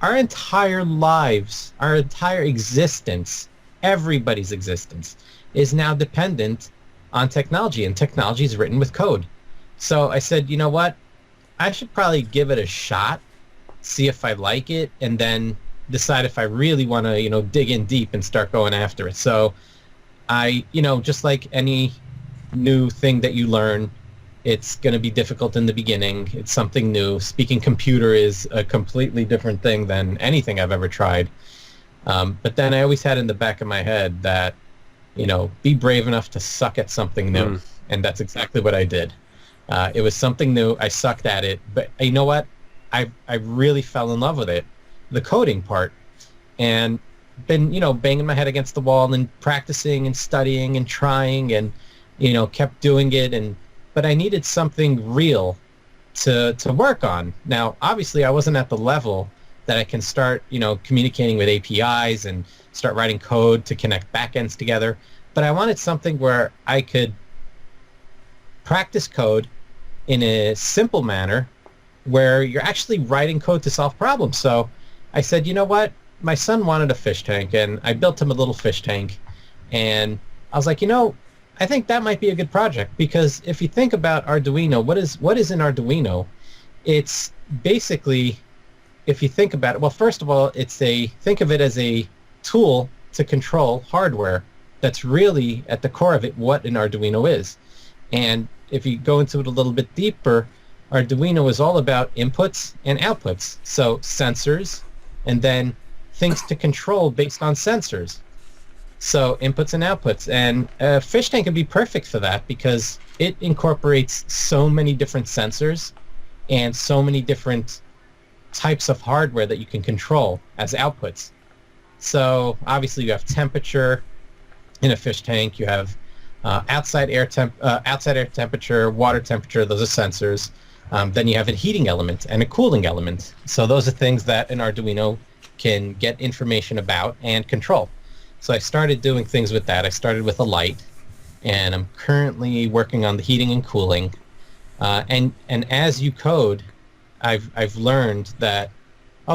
our entire lives, our entire existence, everybody's existence is now dependent on technology, and technology is written with code. So I said, you know what? I should probably give it a shot, see if I like it, and then decide if I really want to, dig in deep and start going after it. So I, just like any new thing that you learn, it's going to be difficult in the beginning. It's something new. Speaking computer is a completely different thing than anything I've ever tried. But then I always had in the back of my head that, be brave enough to suck at something new. And that's exactly what I did. It was something new. I sucked at it. But you know what? I really fell in love with it, the coding part. And been, banging my head against the wall and practicing and studying and trying and, kept doing it. But I needed something real to work on. Now, obviously, I wasn't at the level that I can start, communicating with APIs and start writing code to connect backends together. But I wanted something where I could practice code in a simple manner where you're actually writing code to solve problems. So I said, you know what? My son wanted a fish tank, and I built him a little fish tank. And I was like, I think that might be a good project, because if you think about Arduino, what is an Arduino? It's basically, if you think about it, well, first of all, think of it as a tool to control hardware. That's really at the core of it what an Arduino is. And if you go into it a little bit deeper, Arduino is all about inputs and outputs. So sensors, and then things to control based on sensors. So inputs and outputs. And a fish tank would be perfect for that, because it incorporates so many different sensors and so many different types of hardware that you can control as outputs. So obviously you have temperature in a fish tank. You have outside air temperature, water temperature. Those are sensors. Then you have a heating element and a cooling element. So those are things that an Arduino can get information about and control. So I started doing things with that. I started with a light, and I'm currently working on the heating and cooling. And as you code, I've learned that,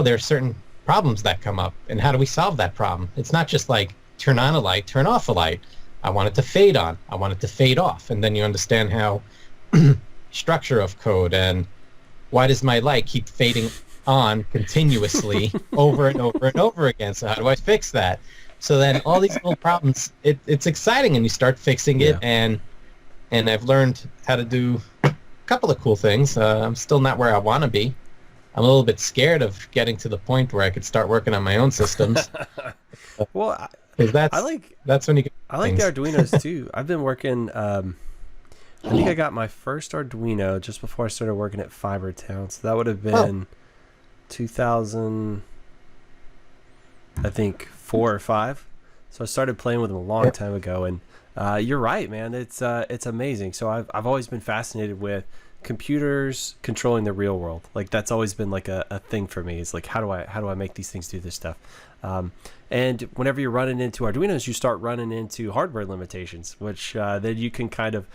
there are certain problems that come up, and how do we solve that problem? It's not just like turn on a light, turn off a light. I want it to fade on. I want it to fade off. And then you understand how structure of code, and why does my light keep fading on continuously over and over and over again? So how do I fix that? So then all these little problems, it's exciting, and you start fixing it, and I've learned how to do a couple of cool things. I'm still not where I want to be. I'm a little bit scared of getting to the point where I could start working on my own systems. Well, that's when you get I like the Arduinos too. I've been working, I think I got my first Arduino just before I started working at Fibertown. So that would have been 2000, I think 4 or 5. So I started playing with them a long time ago, and you're right, man. It's amazing. So I've always been fascinated with computers controlling the real world. Like, that's always been like a thing for me. It's like, how do I make these things do this stuff? And whenever you're running into Arduinos, you start running into hardware limitations, which then you can kind of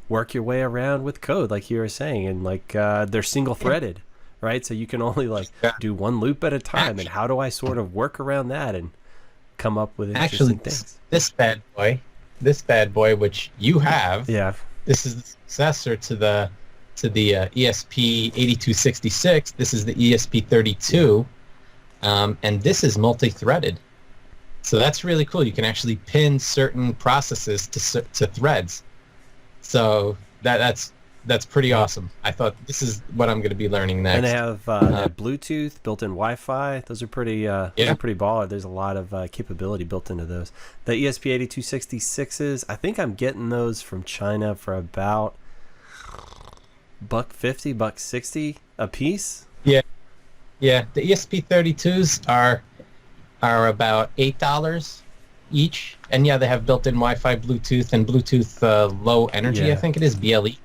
work your way around with code, like you were saying, and like they're single threaded, right? So you can only do one loop at a time. And how do I sort of work around that and come up with interesting things? This bad boy, which you have, this is the successor to the ESP8266. This is the ESP32, and this is multi-threaded. So that's really cool. You can actually pin certain processes to threads. So that's pretty awesome. I thought this is what I'm going to be learning next. And they have Bluetooth, built-in Wi-Fi. Those are pretty baller. There's a lot of capability built into those. The ESP8266s, I think I'm getting those from China for about $150, $160 a piece. Yeah. The ESP32s are about $8 each, and they have built-in Wi-Fi, Bluetooth, and Bluetooth low energy. I think it is BLE.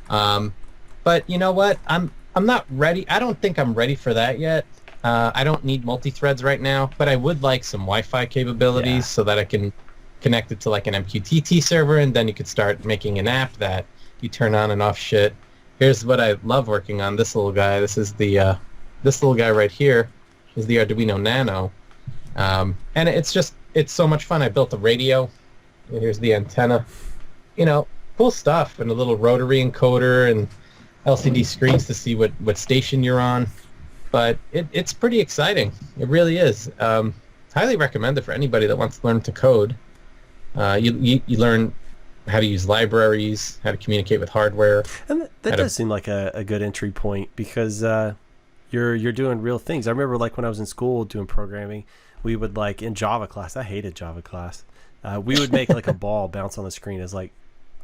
But you know what? I'm not ready. I don't think I'm ready for that yet. I don't need multi-threads right now, but I would like some Wi-Fi capabilities so that I can connect it to like an MQTT server, and then you could start making an app that you turn on and off shit. Here's what I love working on. This little guy. This is the this little guy right here is the Arduino Nano, and it's so much fun. I built a radio. Here's the antenna. You know, cool stuff, and a little rotary encoder and LCD screens to see what station you're on. But it's pretty exciting. It really is. Highly recommend it for anybody that wants to learn to code. You learn how to use libraries, how to communicate with hardware. And that does seem like a good entry point, because you're doing real things. I remember like when I was in school doing programming, we would like in Java class. I hated Java class. We would make like a ball bounce on the screen. It's like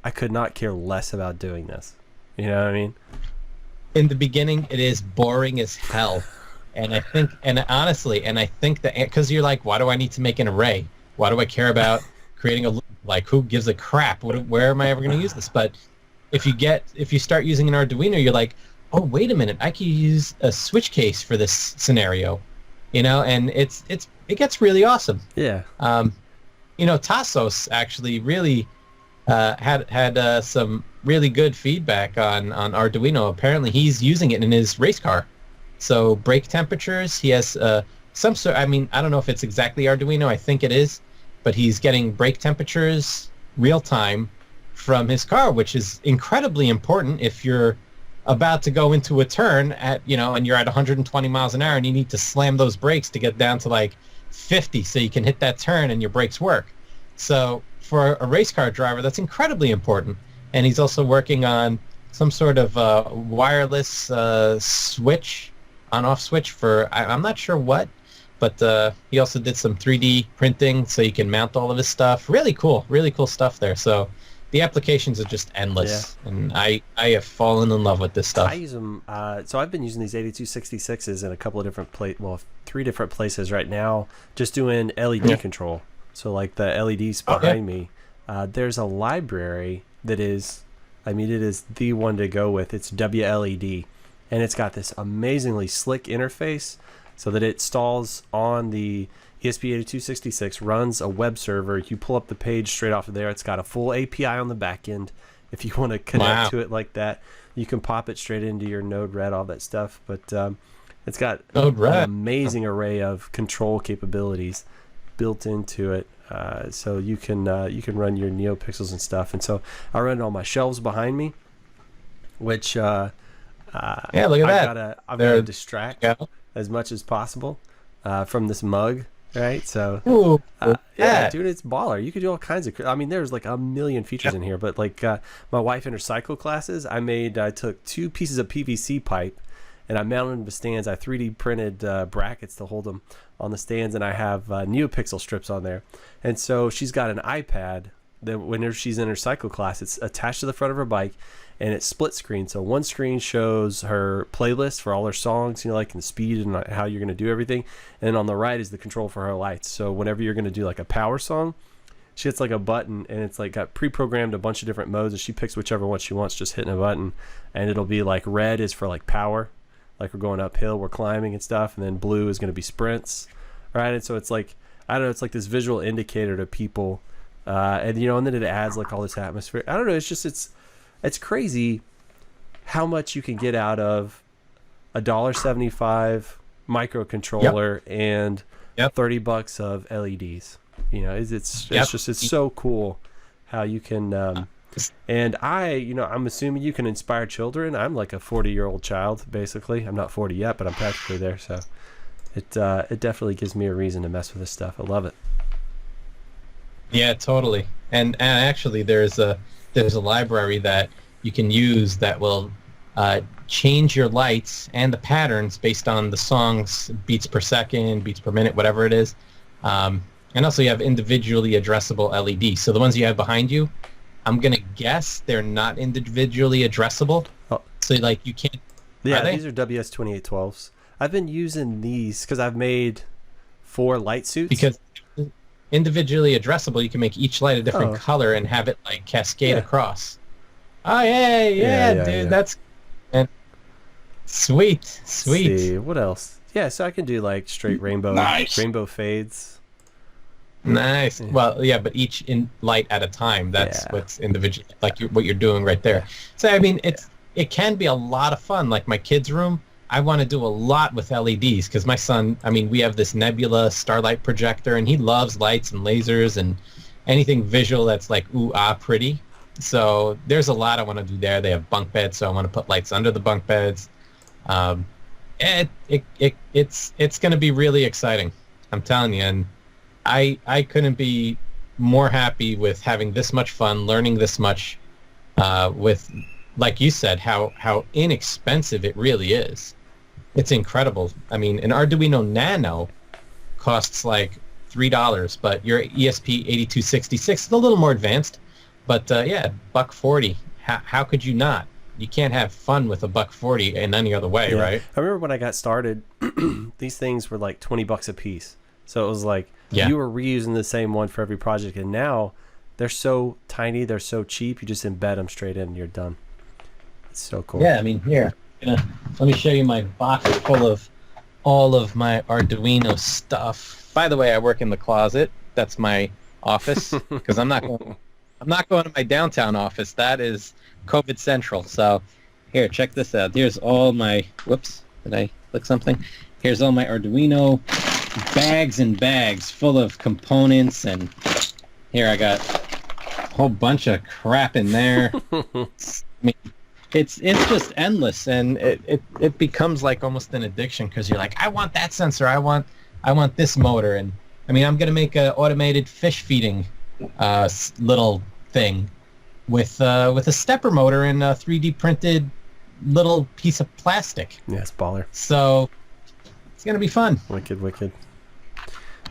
I could not care less about doing this. You know what I mean? In the beginning, it is boring as hell, and I think that because you're like, why do I need to make an array? Why do I care about creating a, like, who gives a crap? Where am I ever going to use this? But if you start using an Arduino, you're like, oh, wait a minute, I could use a switch case for this scenario, you know, and it gets really awesome. Yeah. You know, Tassos actually really had some really good feedback on Arduino. Apparently, he's using it in his race car. So brake temperatures, he has some sort. I mean, I don't know if it's exactly Arduino. I think it is, but he's getting brake temperatures real time from his car, which is incredibly important if you're about to go into a turn at, you know, and you're at 120 miles an hour and you need to slam those brakes to get down to like 50 so you can hit that turn and your brakes work. So for a race car driver, that's incredibly important. And he's also working on some sort of wireless switch, on-off switch for, I'm not sure what, but he also did some 3D printing so you can mount all of his stuff. Really cool stuff there. So the applications are just endless, and I have fallen in love with this stuff. I use them. So I've been using these 8266s in a couple of different three different places right now, just doing LED control. So like the LEDs behind me, there's a library that is, I mean, it is the one to go with. It's WLED, and it's got this amazingly slick interface so that it installs on the ESP8266, runs a web server. You pull up the page straight off of there. It's got a full API on the back end. If you want to connect to it like that, you can pop it straight into your Node-RED, all that stuff. But it's got an amazing array of control capabilities built into it. So you can run your NeoPixels and stuff. And so I run it on my shelves behind me, which look at that. I've got to distract as much as possible from this mug. Right, so dude, it's baller. You could do all kinds of. I mean, there's like a million features in here, but like my wife in her cycle classes, I took 2 pieces of PVC pipe and I mounted them to stands. I 3D printed brackets to hold them on the stands, and I have NeoPixel strips on there. And so she's got an iPad that whenever she's in her cycle class, it's attached to the front of her bike, and it's split screen. So one screen shows her playlist for all her songs, you know, like the speed and how you're going to do everything. And on the right is the control for her lights. So whenever you're going to do like a power song, she hits like a button, and it's like got pre-programmed a bunch of different modes, and she picks whichever one she wants, just hitting a button. And it'll be like red is for like power, like we're going uphill, we're climbing and stuff. And then blue is going to be sprints. Right. And so it's like, I don't know, it's like this visual indicator to people. And, you know, and then it adds like all this atmosphere. I don't know. It's just, it's crazy how much you can get out of a $1.75 microcontroller and $30 of LEDs. You know, it's so cool how you can. And I'm assuming you can inspire children. I'm like a 40-year-old child, basically. I'm not 40 yet, but I'm practically there. So it definitely gives me a reason to mess with this stuff. I love it. Yeah, totally. And actually, there's a library that you can use that will change your lights and the patterns based on the song's beats per second, beats per minute, whatever it is. And also you have individually addressable LEDs. So the ones you have behind you, I'm going to guess they're not individually addressable. Oh. So like you can't... Yeah, these are WS2812s. I've been using these because I've made 4 light suits. Because individually addressable, you can make each light a different color and have it like cascade across. Oh yeah, dude, that's sweet. Let's see what else. Yeah, so I can do like straight rainbow fades. Nice. Yeah. Well, yeah, but each in light at a time. That's Yeah. what's individual, like what you're doing right there. So I mean, it can be a lot of fun. Like my kid's room, I want to do a lot with LEDs because my son. I mean, we have this Nebula starlight projector, and he loves lights and lasers and anything visual that's like ooh ah pretty. So there's a lot I want to do there. They have bunk beds, so I want to put lights under the bunk beds. It's going to be really exciting. I'm telling you, and I couldn't be more happy with having this much fun, learning this much, with, like you said, how inexpensive it really is. It's incredible. I mean, an Arduino Nano costs like $3, but your ESP8266 is a little more advanced. But yeah, $140. How could you not? You can't have fun with a $140 in any other way, Yeah. right? I remember when I got started, these things were like $20 a piece. So it was like Yeah. you were reusing the same one for every project, and now they're so tiny, they're so cheap. You just embed them straight in, and you're done. It's so cool. Yeah, I mean, here, let me show you my box full of all of my Arduino stuff. By the way, I work in the closet. That's my office because I'm not going to my downtown office. That is COVID Central. So here, check this out. Here's all my, whoops, did I click something? Here's all my Arduino bags and bags full of components, and here I got a whole bunch of crap in there. I mean, it's just endless, and it becomes like almost an addiction because you're like, I want that sensor, I want this motor, and I mean, I'm gonna make an automated fish feeding little thing with a stepper motor and a 3D printed little piece of plastic. Yeah, it's baller. So it's gonna be fun. Wicked.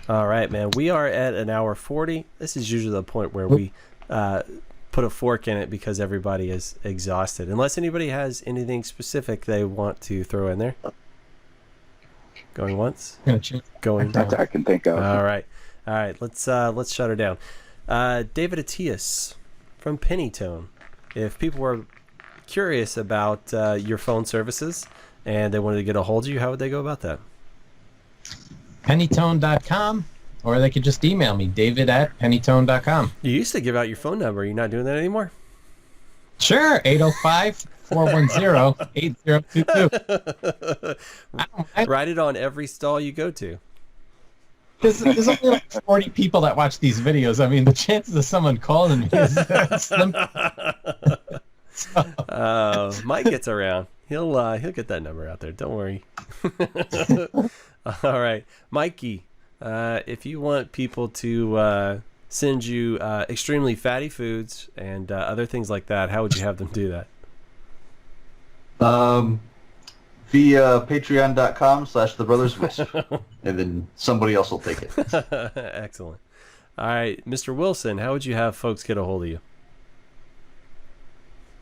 All right, man. We are at an hour 40. This is usually the point where we put a fork in it because everybody is exhausted. Unless anybody has anything specific they want to throw in there. Going once. Going. That I can think of. All right. Let's shut her down. David Atias from Pennytone. If people were curious about your phone services and they wanted to get a hold of you, how would they go about that? Pennytone.com, or they could just email me, david@pennytone.com. You used to give out your phone number. You're not doing that anymore? Sure, 805-410-8022. Write it on every stall you go to. There's only like 40 people that watch these videos. I mean, the chances of someone calling me is slim. Mike gets around. He'll get that number out there. Don't worry. All right, Mikey. If you want people to send you extremely fatty foods and other things like that, how would you have them do that? Via patreon.com/thebrotherswisp. And then somebody else will take it. Excellent. All right, Mr. Wilson, how would you have folks get a hold of you?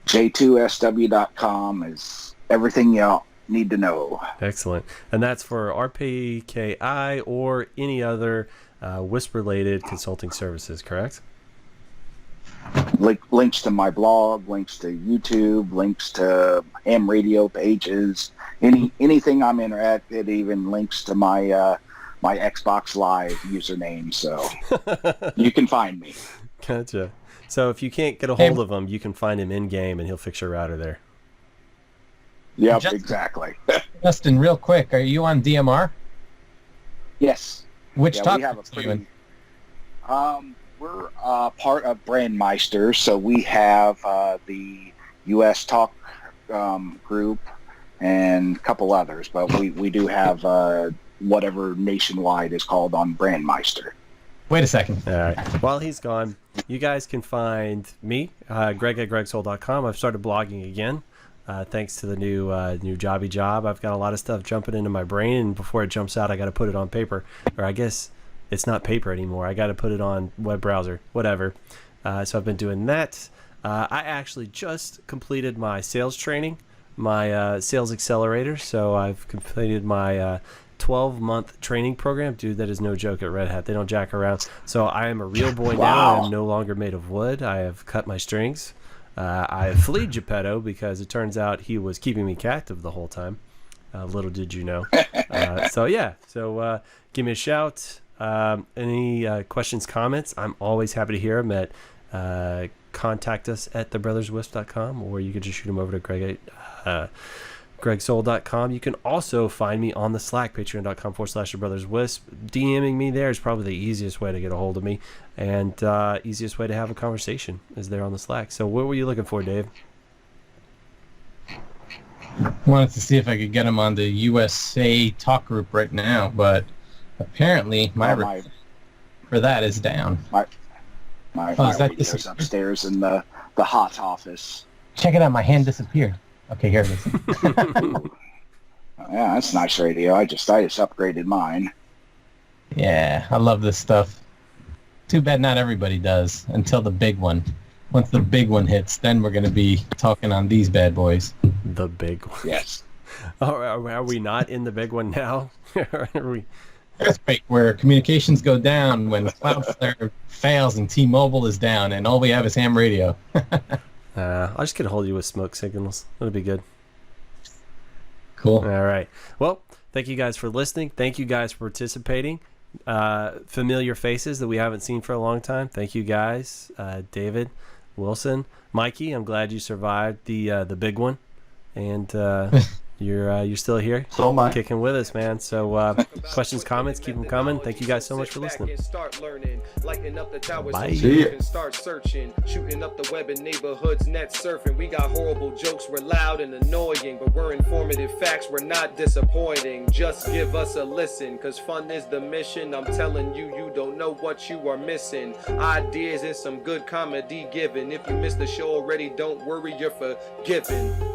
J2SW.com is everything you need to know. Excellent. And that's for RPKI or any other WISP-related consulting services, correct? Links to my blog, links to YouTube, links to ham radio pages, anything I'm interested, even links to my my Xbox Live username, so you can find me. Gotcha. So if you can't get a hold of him, you can find him in-game and he'll fix your router there. Yep, exactly. Justin, real quick, are you on DMR? Yes. Which we have a pretty, we're part of Brandmeister, so we have the US Talk group and a couple others, but we do have whatever nationwide is called on Brandmeister. Wait a second. All right. While he's gone, you guys can find me, Greg at gregsoul.com. I've started blogging again. Thanks to the new jobby job. I've got a lot of stuff jumping into my brain, and before it jumps out, I got to put it on paper. Or I guess it's not paper anymore. I got to put it on web browser, whatever. So I've been doing that. I actually just completed my sales training, my sales accelerator. So I've completed my 12-month training program. Dude, that is no joke at Red Hat. They don't jack around. So I am a real boy now. I am no longer made of wood. I have cut my strings. I fled Geppetto because it turns out he was keeping me captive the whole time. Little did you know. So give me a shout. Any questions, comments? I'm always happy to hear them at contact us at thebrotherswisp.com, or you can just shoot them over to Greg at gregsoul.com. You can also find me on the Slack, patreon.com/thebrotherswisp. DMing me there is probably the easiest way to get a hold of me, and easiest way to have a conversation is there on the Slack. So what were you looking for, Dave? Wanted to see if I could get him on the USA talk group right now, but apparently my for that is down. My is that radio's upstairs in the hot office. Check it out, my hand disappeared. Okay, here it is. Yeah, that's nice radio. I just upgraded mine. Yeah, I love this stuff. Too bad not everybody does until the big one. Once the big one hits, then we're going to be talking on these bad boys. The big one. Yes. Are we not in the big one now? Are we? Earthquake, where communications go down when Cloudflare fails and T-Mobile is down, and all we have is ham radio. I'll just get a hold of you with smoke signals. That'll be good. Cool. All right. Well, thank you guys for listening. Thank you guys for participating. Familiar faces that we haven't seen for a long time. Thank you guys. David, Wilson, Mikey, I'm glad you survived the big one. And you're still here. So am I. Kicking with us, man. So questions, comments, keep them coming. Thank you guys so much for listening. Bye. See ya. Start searching, shooting up the web in neighborhoods, net surfing. We got horrible jokes, we're loud and annoying, but we're informative facts, we're not disappointing. Just give us a listen, cause fun is the mission. I'm telling you, you don't know what you are missing. Ideas and some good comedy given. If you missed the show already, don't worry, you're forgiven.